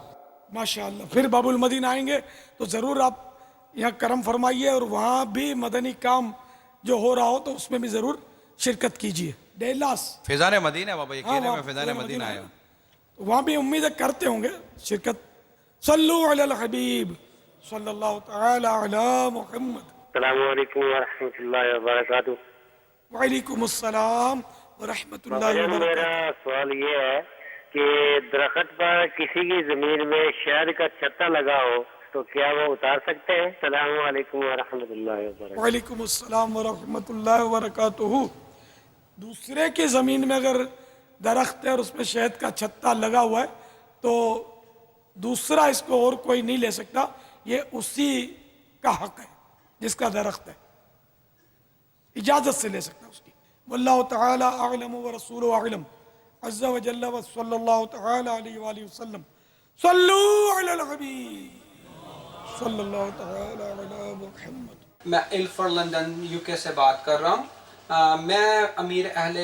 ماشاءاللہ. پھر باب المدینہ آئیں گے تو ضرور آپ یہاں کرم فرمائیے، اور وہاں بھی مدنی کام جو ہو رہا ہو تو اس میں بھی ضرور شرکت کیجیے. ڈیلاس فیضان مدینہ بابا، یہ کہہ رہے میں فیضان مدینہ آیا ہوں. وہاں بھی امید کرتے ہوں گے شرکت. صلو علی الحبیب صلی اللہ تعالی علی محمد. السلام علیکم ورحمۃ اللہ وبرکاتہ. وعلیکم السلام ورحمۃ اللہ میرا وبرکاتہ. سوال یہ ہے کہ درخت پر کسی کی زمین میں شہد کا چھتا لگا ہو تو کیا وہ اتار سکتے ہیں؟ السلام علیکم ورحمۃ اللہ وبرکاتہ. وعلیکم السلام ورحمۃ اللہ وبرکاتہ. دوسرے کی زمین میں اگر درخت ہے اور اس میں شہد کا چھتا لگا ہوا ہے تو دوسرا اس کو اور کوئی نہیں لے سکتا. یہ اسی کا حق ہے جس کا درخت ہے، اجازت سے لے سکتا اس کی. واللہ تعالی اعلم ورسولہ اعلم عز وجل وصلی اللہ تعالی علیہ وآلہ وسلم. صلو علی الحبیب صلی اللہ تعالی علی محمد. میں الفر لندن UK سے بات کر رہا ہوں. میں امیر اہل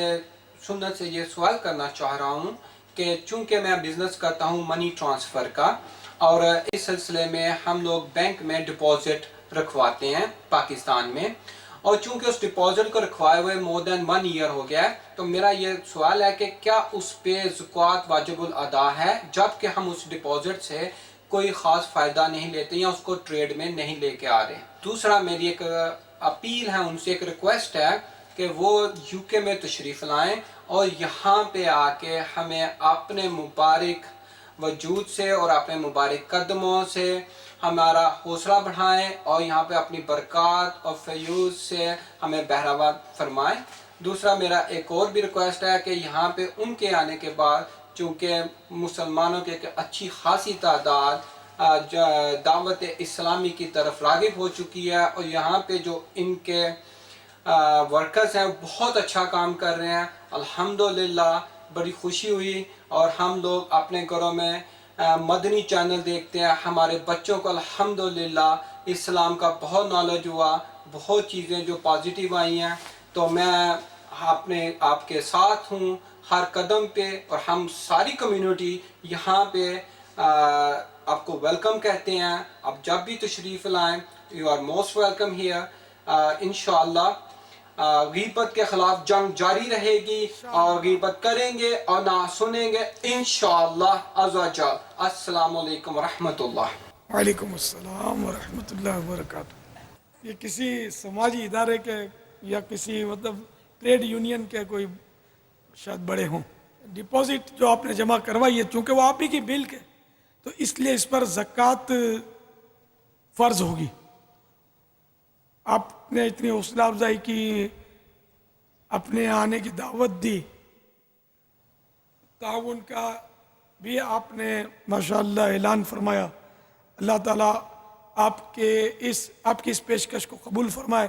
سنت سے یہ سوال کرنا چاہ رہا ہوں کہ چونکہ میں بزنس کرتا ہوں منی ٹرانسفر کا، اور اس سلسلے میں ہم لوگ بینک میں ڈپازٹ رکھواتے ہیں پاکستان میں، اور چونکہ اس ڈپازٹ کو رکھوائے ہوئے more than 1 year ہو گیا ہے، تو میرا یہ سوال ہے کہ کیا اس پہ زکوٰۃ واجب الادا ہے جبکہ ہم اس ڈپازٹ سے کوئی خاص فائدہ نہیں لیتے یا اس کو ٹریڈ میں نہیں لے کے آ رہے. دوسرا میری ایک اپیل ہے ان سے، ایک ریکویسٹ ہے کہ وہ UK میں تشریف لائیں اور یہاں پہ آ کے ہمیں اپنے مبارک وجود سے اور اپنے مبارک قدموں سے ہمارا حوصلہ بڑھائیں اور یہاں پہ اپنی برکات اور فیوز سے ہمیں بہرہوت فرمائیں. دوسرا میرا ایک اور بھی ریکویسٹ ہے کہ یہاں پہ ان کے آنے کے بعد چونکہ مسلمانوں کے ایک اچھی خاصی تعداد دعوت اسلامی کی طرف راغب ہو چکی ہے، اور یہاں پہ جو ان کے ورکرز ہیں بہت اچھا کام کر رہے ہیں. الحمدللہ بڑی خوشی ہوئی، اور ہم لوگ اپنے گھروں میں مدنی چینل دیکھتے ہیں. ہمارے بچوں کو الحمدللہ اسلام کا بہت نالج ہوا، بہت چیزیں جو پازیٹیو آئی ہیں. تو میں آپ کے ساتھ ہوں ہر قدم پہ، اور ہم ساری کمیونٹی یہاں پہ آپ کو ویلکم کہتے ہیں. آپ جب بھی تشریف لائیں، you are most welcome here. انشاءاللہ غیبت کے خلاف جنگ جاری رہے گی، اور غیبت کریں گے اور نہ سنیں گے انشاءاللہ عز و جل. السلام علیکم ورحمۃ اللہ. وعلیکم السلام ورحمۃ اللہ وبرکاتہ. یہ کسی سماجی ادارے کے یا کسی مطلب ٹریڈ یونین کے کوئی شاید بڑے ہوں. ڈپازٹ جو آپ نے جمع کروائی ہے چونکہ وہ آپ ہی کی ملک ہے تو اس لیے اس پر زکوٰۃ فرض ہوگی. آپ نے اتنی حوصلہ افزائی کی، اپنے آنے کی دعوت دی، تعاون کا بھی آپ نے ماشاءاللہ اعلان فرمایا. اللہ تعالیٰ آپ کی اس پیشکش کو قبول فرمائے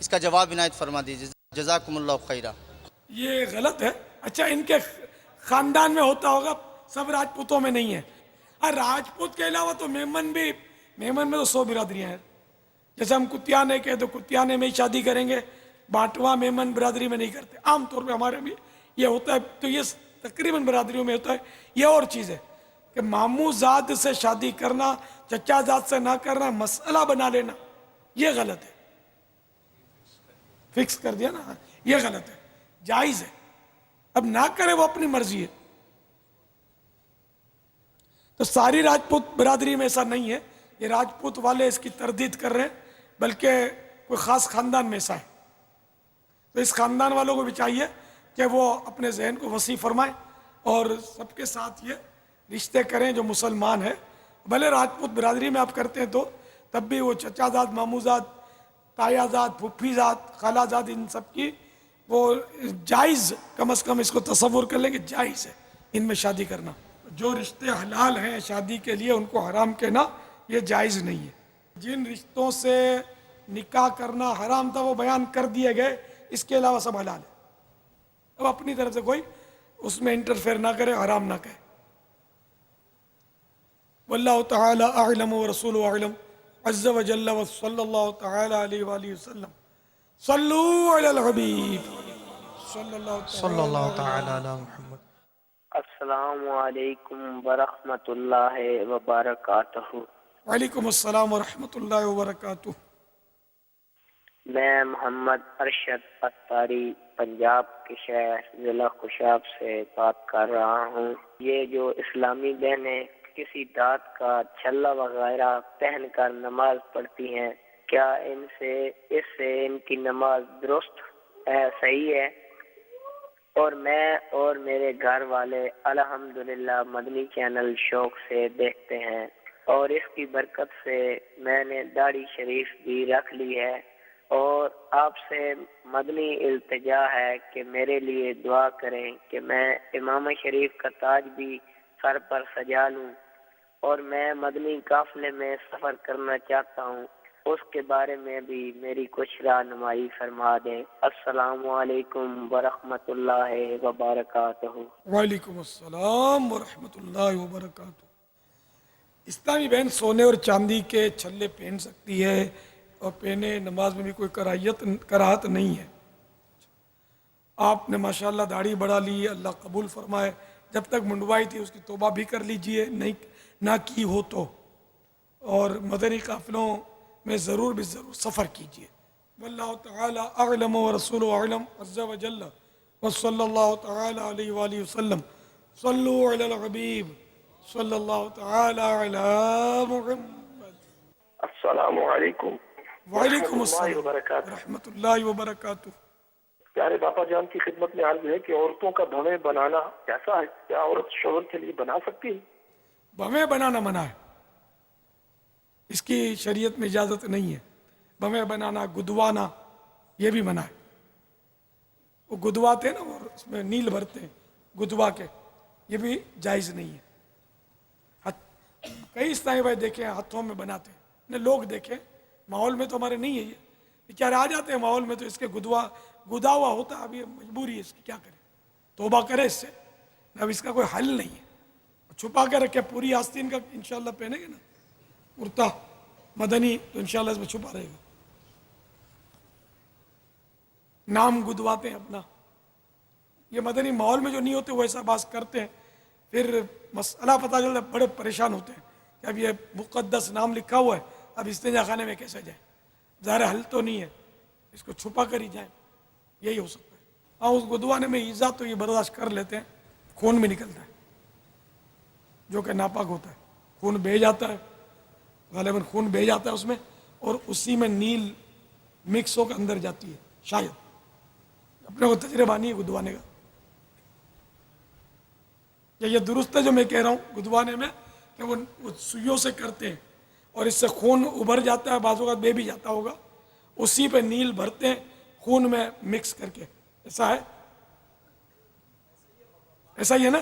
اس کا جواب عنایت فرما دیجیے. جزاکم اللہ خیرہ. یہ غلط ہے. اچھا ان کے خاندان میں ہوتا ہوگا, سب راجپوتوں میں نہیں ہے. اور راجپوت کے علاوہ تو میمن میں تو 100 برادریاں ہیں. جیسے ہم کتیانے کے تو کتیانے میں ہی شادی کریں گے, بانٹواں میمن برادری میں نہیں کرتے. عام طور پہ ہمارے بھی یہ ہوتا ہے, تو یہ تقریباً برادریوں میں ہوتا ہے. یہ اور چیز ہے کہ ماموں زاد سے شادی کرنا, چچا زاد سے نہ کرنا, مسئلہ بنا لینا, یہ غلط ہے. فکس کر دیا نا, یہ غلط ہے. جائز ہے, اب نہ کرے وہ اپنی مرضی ہے. تو ساری راجپوت برادری میں ایسا نہیں ہے. یہ راجپوت والے اس کی تردید کر رہے ہیں, بلکہ کوئی خاص خاندان میں ایسا ہے. تو اس خاندان والوں کو بھی چاہیے کہ وہ اپنے ذہن کو وسیع فرمائیں اور سب کے ساتھ یہ رشتے کریں جو مسلمان ہیں. بھلے راجپوت برادری میں آپ کرتے ہیں تو تب بھی وہ چچا زاد, ماموں زاد, تایا زاد, پھپھی زاد, خالہ زاد, ان سب کی وہ جائز, کم از کم اس کو تصور کر لیں کہ جائز ہے ان میں شادی کرنا. جو رشتے حلال ہیں شادی کے لیے ان کو حرام کہنا یہ جائز نہیں ہے. جن رشتوں سے نکاح کرنا حرام تھا وہ بیان کر دیے گئے, اس کے علاوہ سب حلال ہے. اب اپنی طرف سے کوئی اس میں انٹرفیئر نہ کرے, حرام نہ کہے. واللہ تعالی اعلم ورسول اعلم عز وجل وصلی اللہ تعالی علیہ وآلہ وسلم. صلو علی الحبیب صلی اللہ تعالی علی محمد. السلام علیکم ورحمۃ اللہ وبرکاتہ. وعلیکم السلام ورحمۃ اللہ وبرکاتہ. میں محمد ارشد اتاری پنجاب کے شہر ضلع خوشاب سے بات کر رہا ہوں. یہ جو اسلامی بہنیں کسی دانت کا چھلا وغیرہ پہن کر نماز پڑھتی ہیں, کیا اس سے ان کی نماز درست ہے, صحیح ہے؟ اور میں اور میرے گھر والے الحمدللہ مدنی چینل شوق سے دیکھتے ہیں, اور اس کی برکت سے میں نے داڑھی شریف بھی رکھ لی ہے. اور آپ سے مدنی التجا ہے کہ میرے لیے دعا کریں کہ میں امام شریف کا تاج بھی سر پر سجا لوں, اور میں مدنی قافلے میں سفر کرنا چاہتا ہوں, اس کے بارے میں بھی میری کچھ رہنمائی فرما دیں. السلام علیکم ورحمۃ اللہ وبرکاتہ. وعلیکم السلام ورحمۃ اللہ وبرکاتہ. اسلامی بہن سونے اور چاندی کے چھلے پہن سکتی ہے, اور پہنے نماز میں بھی کوئی کراہت نہیں ہے. آپ نے ماشاءاللہ داڑھی بڑھا لی, اللہ قبول فرمائے. جب تک منڈوائی تھی اس کی توبہ بھی کر لیجئے, نہیں نہ کی ہو تو, اور مدنی قافلوں میں ضرور سفر کیجئے. واللہ تعالی اعلم ورسول اعلم عز وجل وصلی اللہ تعالی علیہ وآلہ وسلم. صلو علی الحبیب صلی اللہ تعالی علی محمد. السلام علیکم وعلیکم السلام ورحمۃ اللہ وبرکاتہ. پیارے باپا جان کی خدمت میں عرض ہے کہ عورتوں کا بھویں بنانا کیسا ہے؟ کیا عورت شوہر کے لیے بنا سکتی ہے؟ بھویں بنانا منع ہے, اس کی شریعت میں اجازت نہیں ہے. بھویں بنانا, گدوانا, یہ بھی منع ہے. وہ گدواتے ہیں نا, اور اس میں نیل بھرتے ہیں گدوا کے, یہ بھی جائز نہیں ہے. کئی اسلامی بھائی دیکھیں ہاتھوں میں بناتے ہیں, نے لوگ دیکھیں, ماحول میں تو ہمارے نہیں ہے. یہ بیچارے آ جاتے ہیں ماحول میں تو اس کے گدا ہوا ہوتا ہے. اب یہ مجبوری ہے اس کی, کیا کرے, توبہ کرے اس سے. اب اس کا کوئی حل نہیں ہے. چھپا کے رکھے, پوری آستین کا انشاءاللہ پہنے گے نا کرتا مدنی, تو انشاءاللہ اس میں چھپا رہے گا. نام گدواتے ہیں اپنا. یہ مدنی ماحول میں جو نہیں ہوتے وہ ایسا باز کرتے ہیں, پھر مسئلہ پتہ چلتا ہے, بڑے پریشان ہوتے ہیں کہ اب یہ مقدس نام لکھا ہوا ہے, اب استنجا خانے میں کیسے جائیں. ظاہر حل تو نہیں ہے, اس کو چھپا کر ہی جائیں, یہی ہو سکتا ہے. ہاں اس گدوانے میں ایزا تو یہ برداشت کر لیتے ہیں, خون بھی نکلتا ہے جو کہ ناپاک ہوتا ہے, خون بہہ جاتا ہے, غالباً خون بہہ جاتا ہے اس میں, اور اسی میں نیل مکس ہو کر اندر جاتی ہے شاید. اپنے کو تجربہ نہیں ہے گدوانے کا. یہ درست ہے جو میں کہہ رہا ہوں گدوانے میں, کہ وہ سوئیوں سے کرتے ہیں اور اس سے خون ابھر جاتا ہے, بعض اوقات بہہ بھی جاتا ہوگا, اسی پہ نیل بھرتے ہیں خون میں مکس کر کے. ایسا ہے, ایسا ہی ہے نا,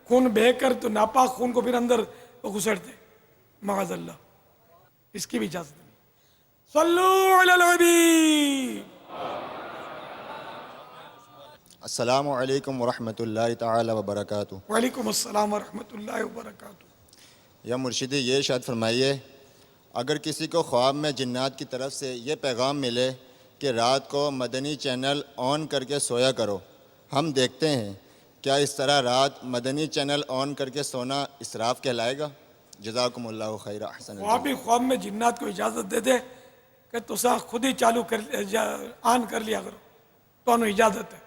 خون بہہ کر تو ناپاک خون کو پھر اندر وہ گھسڑتے, معاذ اللہ. اس کی بھی اجازت نہیں. صلو علی الحبیب السلام علیکم ورحمۃ اللہ تعالی وبرکاتہ. وعلیکم السلام ورحمۃ اللہ وبرکاتہ. یا مرشدی یہ ارشاد فرمائیے، اگر کسی کو خواب میں جنات کی طرف سے یہ پیغام ملے کہ رات کو مدنی چینل آن کر کے سویا کرو، ہم دیکھتے ہیں، کیا اس طرح رات مدنی چینل آن کر کے سونا اسراف کہلائے گا؟ جزاکم اللہ خیر. احسن. خواب میں جنات کو اجازت دے دے کہ تسا خود ہی چالو کر آن کر لیا کرو، تو انہوں اجازت ہے.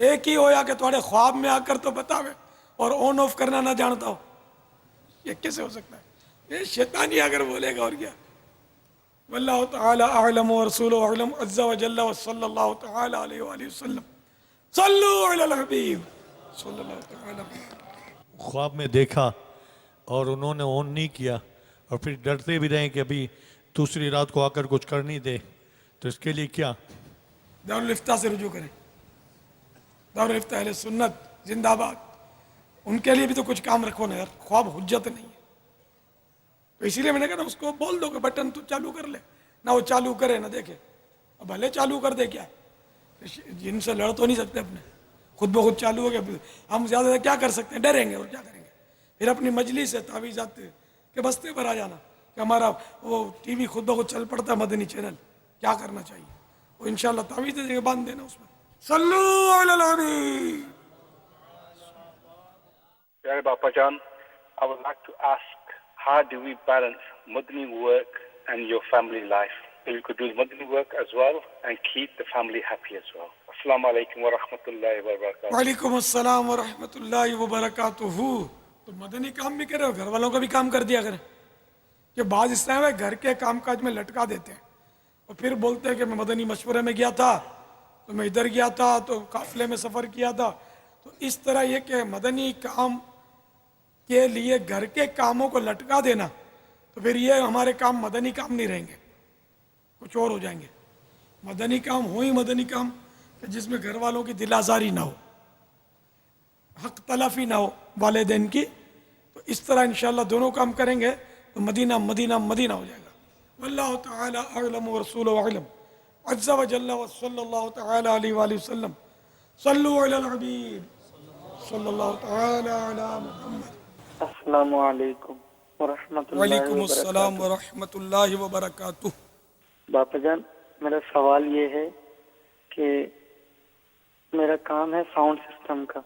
ایک ہی ہویا کہ تھوڑے خواب میں آ کر تو بتاوے اور آن آف کرنا نہ جانتا ہو، یہ کیسے ہو سکتا ہے؟ یہ شیطانی اگر بولے گا اور کیا. واللہ تعالی اعلم ورسولہ اعلم عز وجل وصلی اللہ تعالی علیہ وآلہ وسلم. صلو علی الحبیب صلی اللہ تعالی علیہ. خواب میں دیکھا اور انہوں نے آن نہیں کیا اور پھر ڈرتے بھی رہے کہ ابھی دوسری رات کو آ کر کچھ کر نہیں دے، تو اس کے لیے کیا؟ دارالفتہ سے رجوع کریں. دارالفتہ اہل سنت زندہ باد. ان کے لیے بھی تو کچھ کام رکھو نا یار، خواب حجت نہیں ہے. تو اسی لیے میں نے کہا نا اس کو بول دو کہ بٹن تو چالو کر لے، نہ وہ چالو کرے نہ دیکھے. اب بھلے چالو کر دے، کیا جن سے لڑ تو نہیں سکتے اپنے، خود بخود چالو ہو گیا. ہم زیادہ کیا کر سکتے ہیں؟ ڈریں گے اور کیا کریں گے. پھر اپنی مجلس سے تعویذات کے بستے پر آ جانا کہ ہمارا وہ ٹی وی خود بخود چل پڑتا ہے مدنی چینل، کیا کرنا چاہیے؟ وہ انشاءاللہ تعویذ دے کے باندھ دینا اس میں. صلو علی الحبیب. Dear Bapa Jan, I would like to ask, how do we balance Madani work and your family life? So you could do Madani work as well and keep the family happy as well. Assalamu alaikum wa rahmatullahi wa barakatuh. وعلیکم السلام ورحمۃ اللہ وبرکاتہ. تو مدنی کام بھی کرے اور گھر والوں کا بھی کام کر دیا کرے. کہ بعض اس طرح گھر کے کام کاج میں لٹکا دیتے ہیں اور پھر بولتے ہیں کہ میں مدنی مشورے میں گیا تھا، تو میں ادھر گیا تھا، تو قافلے میں سفر کیا تھا. تو اس طرح یہ کہ مدنی کام کے لیے گھر کے کاموں کو لٹکا دینا، تو پھر یہ ہمارے کام مدنی کام نہیں رہیں گے، کچھ اور ہو جائیں گے. مدنی کام ہو ہی مدنی کام کہ جس میں گھر والوں کی دل آزاری نہ ہو، حق تلافی نہ ہو والدین کی. تو اس طرح انشاءاللہ دونوں کام کریں گے تو مدینہ مدینہ مدینہ ہو جائے گا. واللہ تعالی اعلم ورسولہ اعلم عز وجل وصلی اللہ تعالی علیہ وآلہ وسلم. صلو علی الحبیب صلی اللہ تعالی علی محمد. السلام علیکم ورحمۃ اللہ وعلیکم السلام ورحمۃ اللہ وبرکاتہ. باپا جان، میرا سوال یہ ہے کہ میرا کام ہے ساؤنڈ سسٹم کا.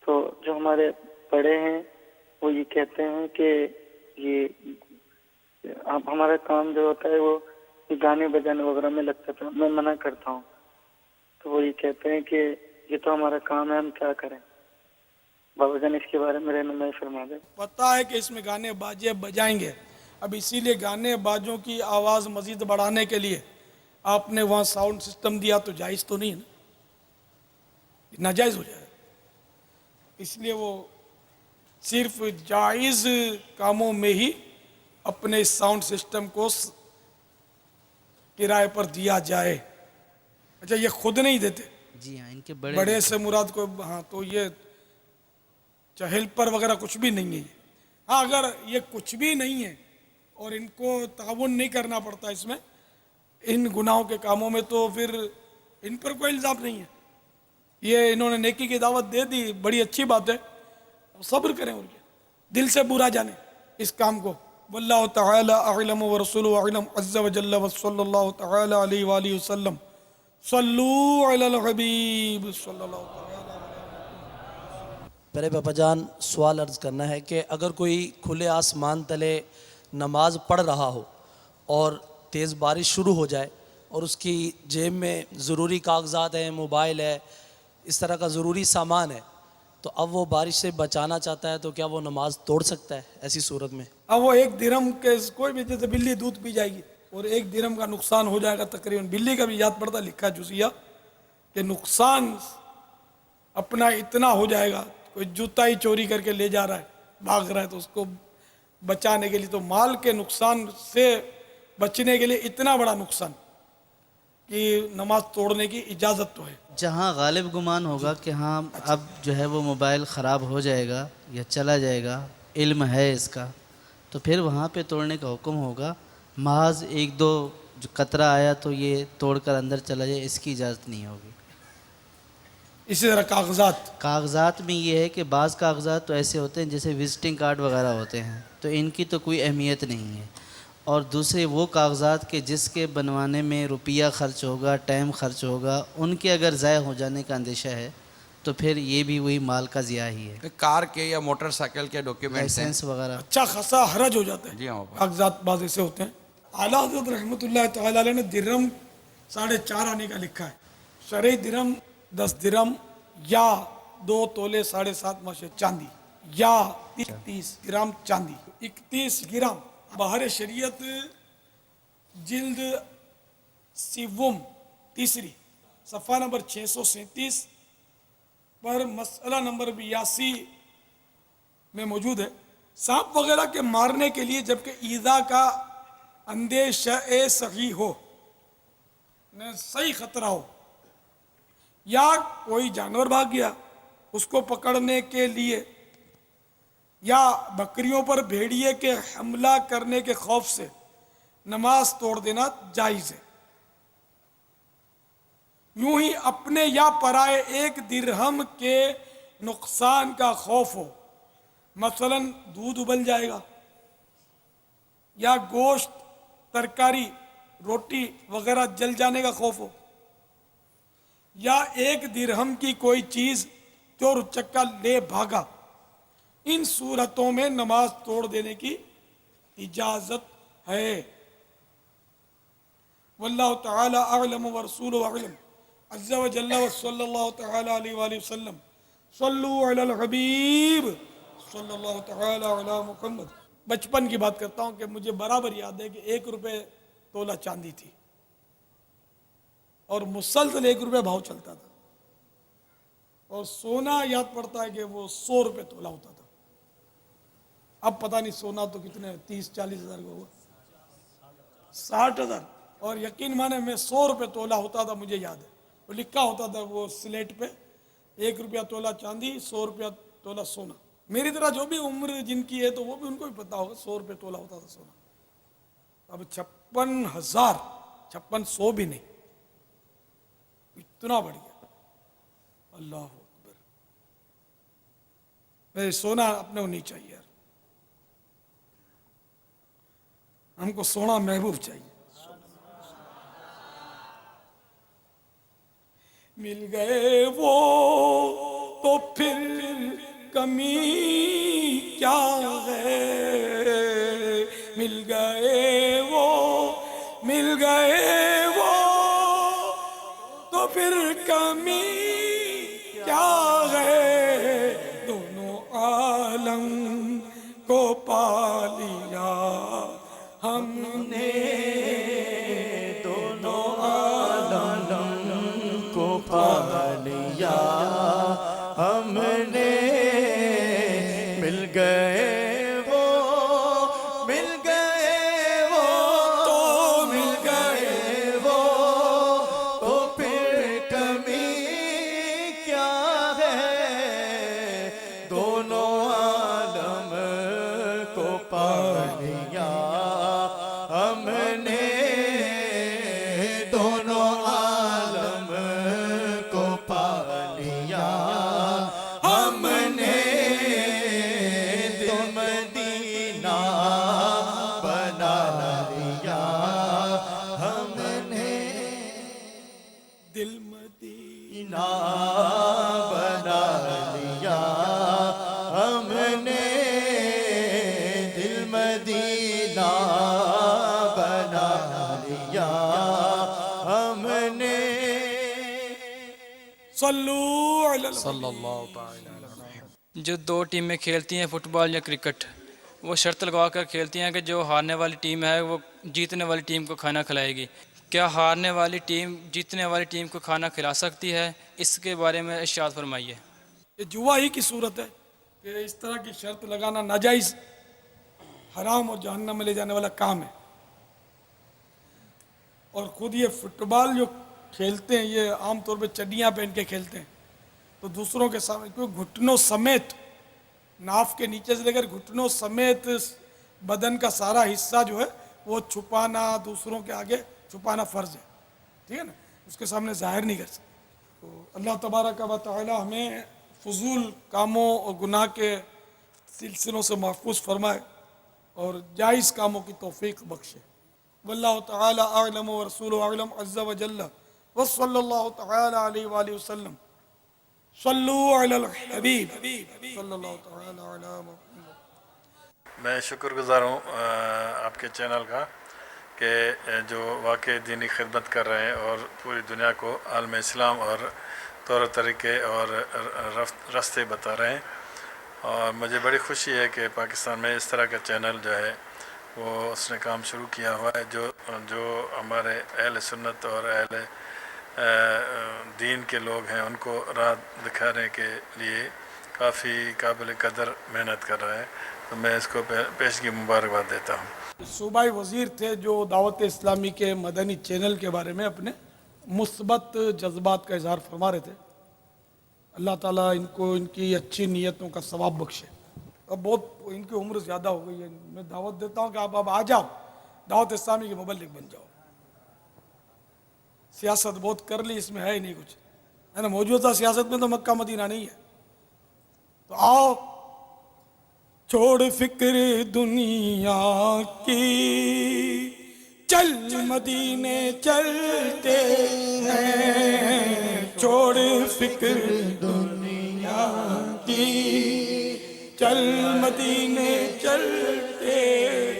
تو جو ہمارے بڑے ہیں وہ یہ کہتے ہیں کہ یہ اب ہمارا کام جو ہوتا ہے وہ گانے بجانے وغیرہ میں لگتا تھا، میں منع کرتا ہوں. تو وہ یہ کہتے ہیں کہ یہ تو ہمارا کام ہے، ہم کیا کریں؟ بابا جان اس کے بارے میں رہنمائی فرما دیں. پتہ ہے کہ اس میں گانے باجے بجائیں گے، اب اسی لیے گانے باجوں کی آواز مزید بڑھانے کے لیے آپ نے وہاں ساؤنڈ سسٹم دیا، تو جائز تو نہیں ہے نا، ناجائز ہو جائے. اس لیے وہ صرف جائز کاموں میں ہی اپنے ساؤنڈ سسٹم کو کرائے پر دیا جائے. اچھا یہ خود نہیں دیتے؟ جی ہاں، ان کے بڑے سے مراد کو، ہاں تو یہ چہل پر وغیرہ کچھ بھی نہیں ہے. ہاں اگر یہ کچھ بھی نہیں ہے اور ان کو تعاون نہیں کرنا پڑتا اس میں، ان گناہوں کے کاموں میں، تو پھر ان پر کوئی الزام نہیں ہے. یہ انہوں نے نیکی کی دعوت دے دی، بڑی اچھی بات ہے. صبر کریں اور کیا، دل سے برا جانے اس کام کو. واللہ تعالی اعلم ورسولہ اعلم عز وجل وصلی اللہ تعالی علیہ وآلہ وسلم. صلو علی الحبیب صلی اللہ تعالی. میرے باپا جان، سوال عرض کرنا ہے کہ اگر کوئی کھلے آسمان تلے نماز پڑھ رہا ہو اور تیز بارش شروع ہو جائے اور اس کی جیب میں ضروری کاغذات ہیں، موبائل ہے، اس طرح کا ضروری سامان ہے، تو اب وہ بارش سے بچانا چاہتا ہے، تو کیا وہ نماز توڑ سکتا ہے ایسی صورت میں؟ اب وہ 1 درہم کے کوئی بھی، جیسے بلی دودھ پی جائے گی اور 1 درہم کا نقصان ہو جائے گا تقریباً. بلی کا بھی یاد پڑتا لکھا جزیہ کہ نقصان اپنا اتنا ہو جائے گا. کوئی جوتا ہی چوری کر کے لے جا رہا ہے، بھاگ رہا ہے، تو اس کو بچانے کے لیے، تو مال کے نقصان سے بچنے کے لیے اتنا بڑا نقصان کہ نماز توڑنے کی اجازت تو ہے. جہاں غالب گمان ہوگا کہ ہاں اب جو ہے وہ موبائل خراب ہو جائے گا یا چلا جائے گا، علم ہے اس کا، تو پھر وہاں پہ توڑنے کا حکم ہوگا. محض 1-2 جو قطرہ آیا تو یہ توڑ کر اندر چلا جائے، اس کی اجازت نہیں ہوگی. اسی طرح کاغذات. کاغذات میں یہ ہے کہ بعض کاغذات تو ایسے ہوتے ہیں جیسے وزٹنگ کارڈ وغیرہ ہوتے ہیں، تو ان کی تو کوئی اہمیت نہیں ہے. اور دوسرے وہ کاغذات کے جس کے بنوانے میں روپیہ خرچ ہوگا، ٹائم خرچ ہوگا، ان کے اگر ضائع ہو جانے کا اندیشہ ہے تو پھر یہ بھی وہی مال کا ضیاع ہی ہے. کار کے یا موٹر سائیکل کے ڈاکیومنٹس ہیں لائسنس وغیرہ. اچھا خاصا حرج ہو جاتا ہے. جی ہاں. کاغذات بعض ایسے ہوتے ہیں. اعلیٰ حضرت رحمۃ اللہ تعالیٰ علیہ نے درہم 4.5 آنے کا لکھا ہے. شرعی درہم 10 درہم یا 2 تولے 7.5 ماشے چاندی یا 30 گرام چاندی. 31 گرام بہر شریعت جلد سیوم تیسری صفحہ نمبر 637 پر مسئلہ نمبر 82 میں موجود ہے. سانپ وغیرہ کے مارنے کے لیے جبکہ ایذا کا اندیشہ صحیح ہو، صحیح خطرہ ہو، یا کوئی جانور بھاگ گیا اس کو پکڑنے کے لیے، یا بکریوں پر بھیڑیے کے حملہ کرنے کے خوف سے نماز توڑ دینا جائز ہے. یوں ہی اپنے یا پرائے 1 درہم کے نقصان کا خوف ہو، مثلا دودھ ابل جائے گا یا گوشت، ترکاری، روٹی وغیرہ جل جانے کا خوف ہو، یا 1 درہم کی کوئی چیز چور چکا لے بھاگا، ان صورتوں میں نماز توڑ دینے کی اجازت ہے. واللہ تعالی اعلم ورسولہ اعلم عز و جل وصلی اللہ تعالی علیہ وآلہ وسلم. صلو علی الحبیب صلی اللہ تعالی علی محمد. بچپن کی بات کرتا ہوں کہ مجھے برابر یاد ہے کہ 1 روپے تولہ چاندی تھی اور مسلسل 1 روپے بھاؤ چلتا تھا، اور سونا یاد پڑتا ہے کہ وہ 100 روپے تولہ ہوتا تھا. اب پتہ نہیں سونا تو کتنے 30-40 ہزار کا ہوا، 60,000. اور یقین مانے میں 100 روپے تولہ ہوتا تھا، مجھے یاد ہے وہ لکھا ہوتا تھا وہ سلیٹ پہ 1 روپیہ تولہ چاندی، 100 روپیہ تولہ سونا. میری طرح جو بھی عمر جن کی ہے تو وہ بھی ان کو بھی پتا ہوگا 100 روپے تولہ ہوتا تھا سونا. اب 56,000، 5600 بھی نہیں، اتنا بڑھ گیا. اللہ اکبر. میرے سونا اپنے کو نہیں چاہیے یار، ہم کو سونا محبوب چاہیے. مل گئے وہ تو پھر کمی کیا ہے، مل گئے وہ، مل گئے وہ تو پھر کمی کیا ہے. دونوں عالم کو پا لیا ہم نے، دونوں عالم کو پا لیا ہم نے. مل گئے وہ، مل گئے وہ تو مل گئے وہ تو پھر کمی کیا ہے. دونوں عالم کو پا لیا ہم نے، دونوں عالم کو پا لیا ہم نے. دل مدینہ بنا لیا ہم نے، دل مدینہ بنا لیا ہم نے، دل مدینہ بنا لیا ہم نے. صلو علی صلی اللہ تعالی. جو 2 ٹیمیں کھیلتی ہیں فٹ بال یا کرکٹ، وہ شرط لگا کر کھیلتی ہیں کہ جو ہارنے والی ٹیم ہے وہ جیتنے والی ٹیم کو کھانا کھلائے گی. کیا ہارنے والی ٹیم جیتنے والی ٹیم کو کھانا کھلا سکتی ہے؟ اس کے بارے میں ارشاد فرمائیے. یہ جوا ہی کی صورت ہے کہ اس طرح کی شرط لگانا ناجائز، حرام اور جہنم میں لے جانے والا کام ہے. اور خود یہ فٹ بال جو کھیلتے ہیں یہ عام طور پہ چڈیاں پہن کے کھیلتے ہیں، تو دوسروں کے سامنے کیونکہ گھٹنوں سمیت، ناف کے نیچے سے لے کر گھٹنوں سمیت بدن کا سارا حصہ جو ہے وہ چھپانا، دوسروں کے آگے چھپانا فرض ہے. ٹھیک ہے نا، اس کے سامنے ظاہر نہیں کر سکتے. تو اللہ تبارک و تعالی ہمیں فضول کاموں اور گناہ کے سلسلوں سے محفوظ فرمائے اور جائز کاموں کی توفیق بخشے. واللہ تعالی اعلم ورسولہ اعلم عز وجل وصلی اللہ تعالی علیہ وآلہ وسلم. صلو علی الحبیب صلی اللہ تعالی علی محمد. میں شکر گزار ہوں آپ کے چینل کا کہ جو واقعی دینی خدمت کر رہے ہیں اور پوری دنیا کو عالم اسلام اور طور طریقے اور راستے بتا رہے ہیں. اور مجھے بڑی خوشی ہے کہ پاکستان میں اس طرح کا چینل جو ہے وہ اس نے کام شروع کیا ہوا ہے جو ہمارے اہل سنت اور اہل دین کے لوگ ہیں ان کو راہ دکھانے کے لیے کافی قابل قدر محنت کر رہا ہے. تو میں اس کو پیشگی مبارکباد دیتا ہوں. صوبائی وزیر تھے جو دعوت اسلامی کے مدنی چینل کے بارے میں اپنے مثبت جذبات کا اظہار فرما رہے تھے. اللہ تعالیٰ ان کو ان کی اچھی نیتوں کا ثواب بخشے. اب بہت ان کی عمر زیادہ ہو گئی ہے. میں دعوت دیتا ہوں کہ آپ اب آ جاؤ, دعوت اسلامی کے مبلغ بن جاؤ. سیاست بہت کر لی, اس میں ہے ہی نہیں کچھ, ہے نا. موجودہ سیاست میں تو مکہ مدینہ نہیں ہے. تو آؤ, چھوڑ فکر دنیا کی, چل مدینے چلتے ہیں. چھوڑ فکر دنیا کی, چل مدینے چلتے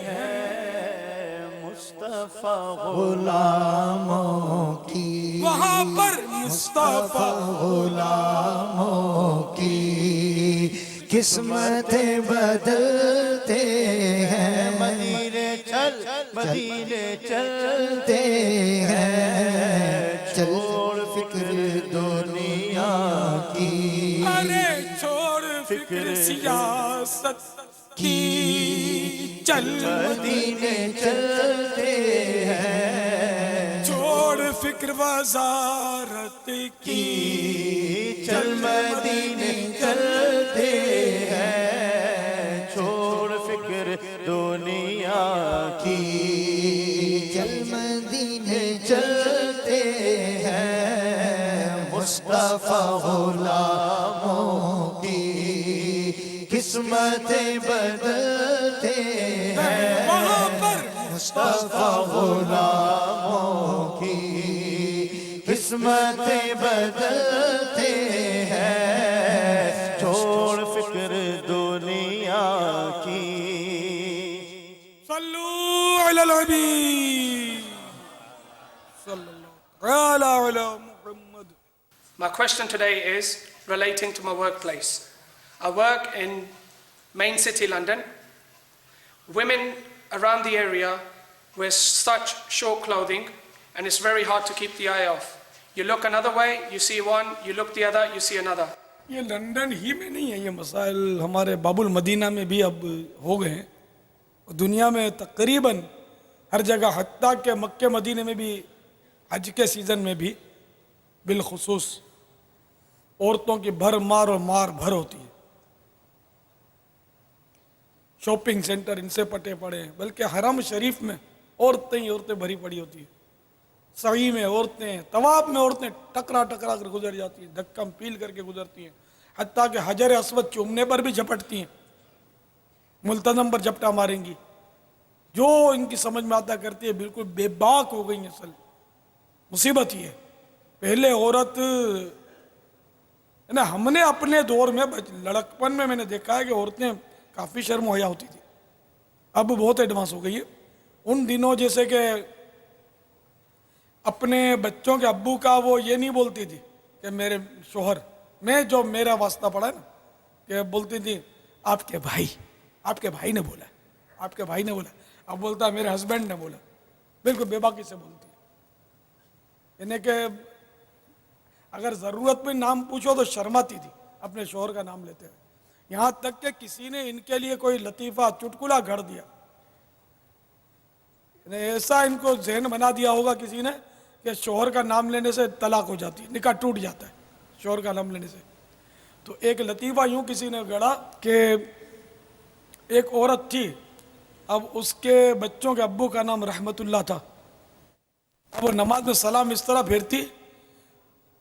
ہیں. مصطفیٰ غلاموں کی, وہاں پر مصطفیٰ غلاموں کی قسمتیں بدلتے ہیں. مدینے چلتے ہیں. چھوڑ فکر دنیا کی, ارے چھوڑ فکر سیاست کی, چل مدینے چلتے ہیں. چھوڑ فکر وزارت کی, چل مدینے چلتے ہیں. چھوڑ فکر دنیا کی, چل مدینے چلتے ہیں. مصطفیٰ غلاموں کی قسمتیں بدلتے ہیں. وہاں پر مصطفیٰ غلاموں کی قسمتیں بدلتے ہیں. چھوڑ فکر دنیا کی. صلو علی الحبیب صلی اللہ علی محمد. My question today is relating to my workplace. I work in main city London. Women around the area wear such short clothing and it's very hard to keep the eye off. You look another way, you see one, you look the other, you see another. یہ London ہی میں نہیں ہے, یہ مسائل ہمارے باب المدینہ میں بھی اب ہو گئے ہیں. دنیا میں تقریباً ہر جگہ, حتیٰ کہ مکہ مدینہ میں بھی حج کے سیزن میں بھی بالخصوص عورتوں کی بھر مار اور مار بھر ہوتی ہے. شاپنگ سینٹر ان سے پٹے پڑے ہیں, بلکہ حرم شریف میں عورتیں ہی عورتیں بھری پڑی ہوتی ہیں. سعی میں عورتیں, طواف میں عورتیں ٹکرا ٹکرا کر گزر جاتی ہیں, دھکم پیل کر کے گزرتی ہیں. حتیٰ کہ حجر اسود چومنے پر بھی جھپٹتی ہیں, ملتزم پر جھپٹا ماریں گی. جو ان کی سمجھ میں آتا کرتی ہے, بالکل بے باک ہو گئی ہیں. اصل مصیبت یہ ہے, پہلے عورت نا, ہم نے اپنے دور میں لڑکپن میں نے دیکھا ہے کہ عورتیں کافی شرم و حیا ہوتی تھی. اب بہت ایڈوانس ہو گئی ہے. ان دنوں جیسے کہ اپنے بچوں کے ابو کا وہ یہ نہیں بولتی تھی کہ میرے شوہر, میں جو میرا واسطہ پڑا ہے نا, کہ بولتی تھی آپ کے بھائی نے بولا, آپ کے بھائی نے بولا. اب بولتا میرے ہسبینڈ نے بولا. بالکل بے باکی سے بولتی ہے. یعنی کہ اگر ضرورت میں نام پوچھو تو شرماتی تھی اپنے شوہر کا نام لیتے ہوئے. یہاں تک کہ کسی نے ان کے لیے کوئی لطیفہ چٹکلا گھڑ دیا, ایسا ان کو ذہن بنا دیا ہوگا کسی نے کہ شوہر کا نام لینے سے طلاق ہو جاتی ہے, نکاح ٹوٹ جاتا ہے شوہر کا نام لینے سے. تو ایک لطیفہ یوں کسی نے گھڑا کہ ایک عورت تھی, اب اس کے بچوں کے ابو کا نام رحمت اللہ تھا. اب وہ نماز میں سلام اس طرح پھیرتی,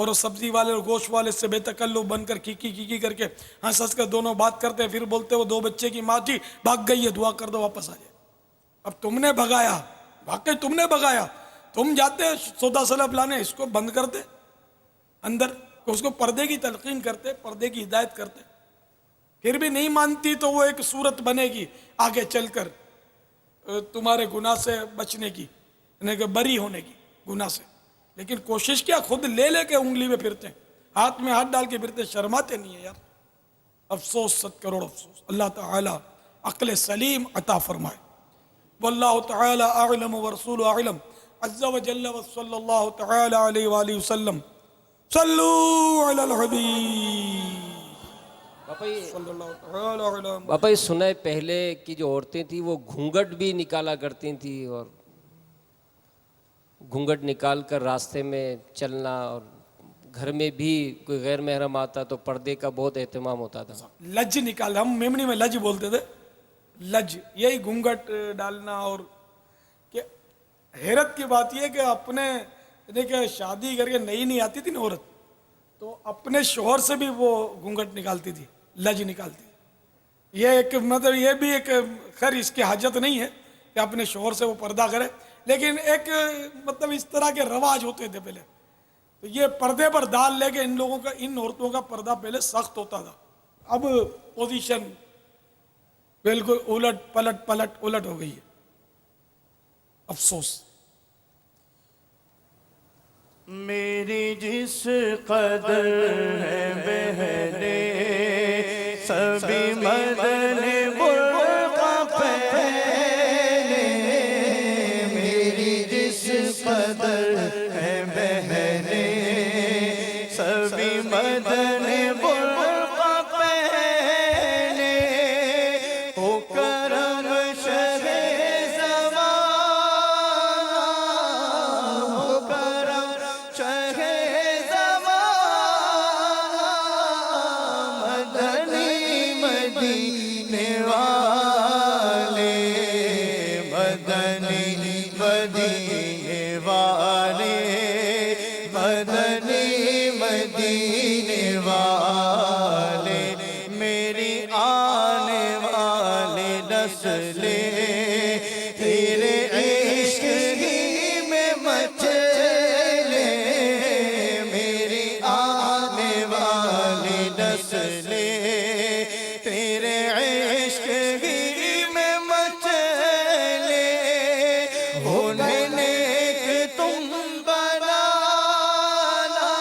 اور وہ سبزی والے اور گوشت والے سے بے تکلف بن کر کی کر کے ہنس ہنس کر دونوں بات کرتے ہیں، پھر بولتے وہ 2 بچے کی ماں تھی، بھاگ گئی ہے، دعا کر دو واپس آ جائے۔ اب تم نے بھگایا، واقعی تم نے بھگایا، تم جاتے سودا سلب لانے، اس کو بند کرتے اندر، اس کو پردے کی تلقین کرتے، پردے کی ہدایت کرتے، پھر بھی نہیں مانتی تو وہ ایک صورت بنے گی آگے چل کر تمہارے گناہ سے بچنے کی، یعنی کہ بری ہونے کی گناہ سے۔ لیکن کوشش کیا، خود لے کے انگلی میں پھرتے ہیں، ہاتھ میں ہاتھ ڈال کے پھرتے، شرماتے نہیں ہیں یار۔ افسوس، 100 کروڑ افسوس۔ اللہ تعالی عقل سلیم عطا فرمائے۔ واللہ تعالی اعلم ورسول اعلم عز وجل، وصلی اللہ تعالی علیہ وآلہ وسلم۔ صلو علی الحبیب صلی اللہ تعالی علی محمد۔ باپا یہ سنا ہے پہلے کی جو عورتیں تھیں وہ گھونگھٹ بھی نکالا کرتی تھیں، اور گھونگھٹ نکال کر راستے میں چلنا، اور گھر میں بھی کوئی غیر محرم آتا تو پردے کا بہت اہتمام ہوتا تھا۔ لج نکال، ہم میمنی میں لج بولتے تھے، لج، یہی گھونگھٹ ڈالنا۔ اور کہ حیرت کی بات یہ کہ اپنے دیکھیں شادی کر کے نئی آتی تھی نا عورت، تو اپنے شوہر سے بھی وہ گھونگھٹ نکالتی تھی، لج نکالتی تھی۔ یہ ایک مطلب یہ بھی ایک خیر اس کی حاجت نہیں ہے کہ اپنے شوہر سے وہ پردہ کرے، لیکن ایک مطلب اس طرح کے رواج ہوتے تھے پہلے، تو یہ پردے پر دال لے کے ان لوگوں کا، ان عورتوں کا پردہ پہلے سخت ہوتا تھا۔ اب پوزیشن بالکل الٹ ہو گئی ہے، افسوس۔ میری جس قدر ہے بہنے سبھی مدن برقع پہنے، میری جس قدر ہے بہنے سبھی مدن برقع پہنے، ہو کرم شہ زمان، ہو کرم شہ زمان، مدنی مدینے والے، مدنی مدینے والے، مدنی مدینے والے، میری آنے والی نسلیں تیرے عشق ہی میں مچلے، میری آنے والی نسلیں تیرے عشق ہی میں مچلے، انہیں نیک تم بنانا،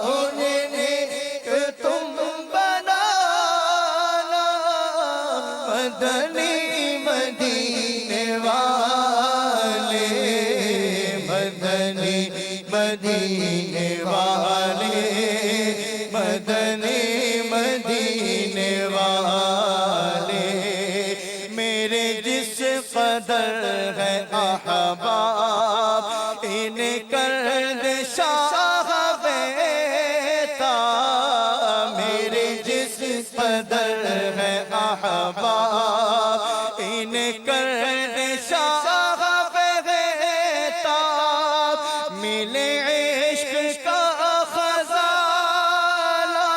انہیں نیک تم بنانا، مدنی مدینے والے، مدنی مدینے والے، مدنی مدینے والے، میرے جس قدر ہے احباب انہیں کر دے شاہ بیتا، میرے جس قدر ہے احباب انہیں کر دے شاہ بیتا، ملے عشق کا خزانہ،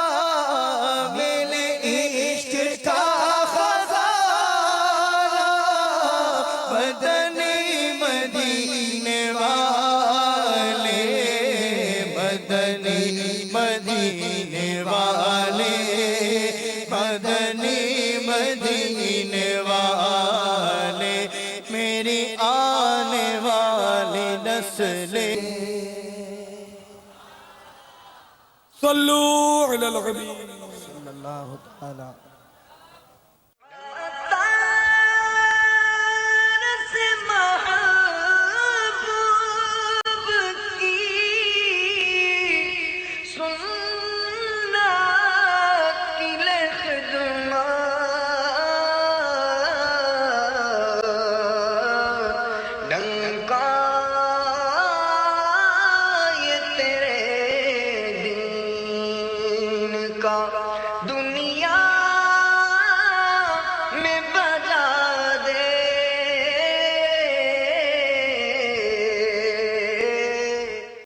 ملے عشق کا خزانہ، مدنی مدینے والے، مدنی مدینے والے، مدنی مدینے والے، میری آنے والی نسلیں۔ صلو علی الحبیب صلی اللہ تعالی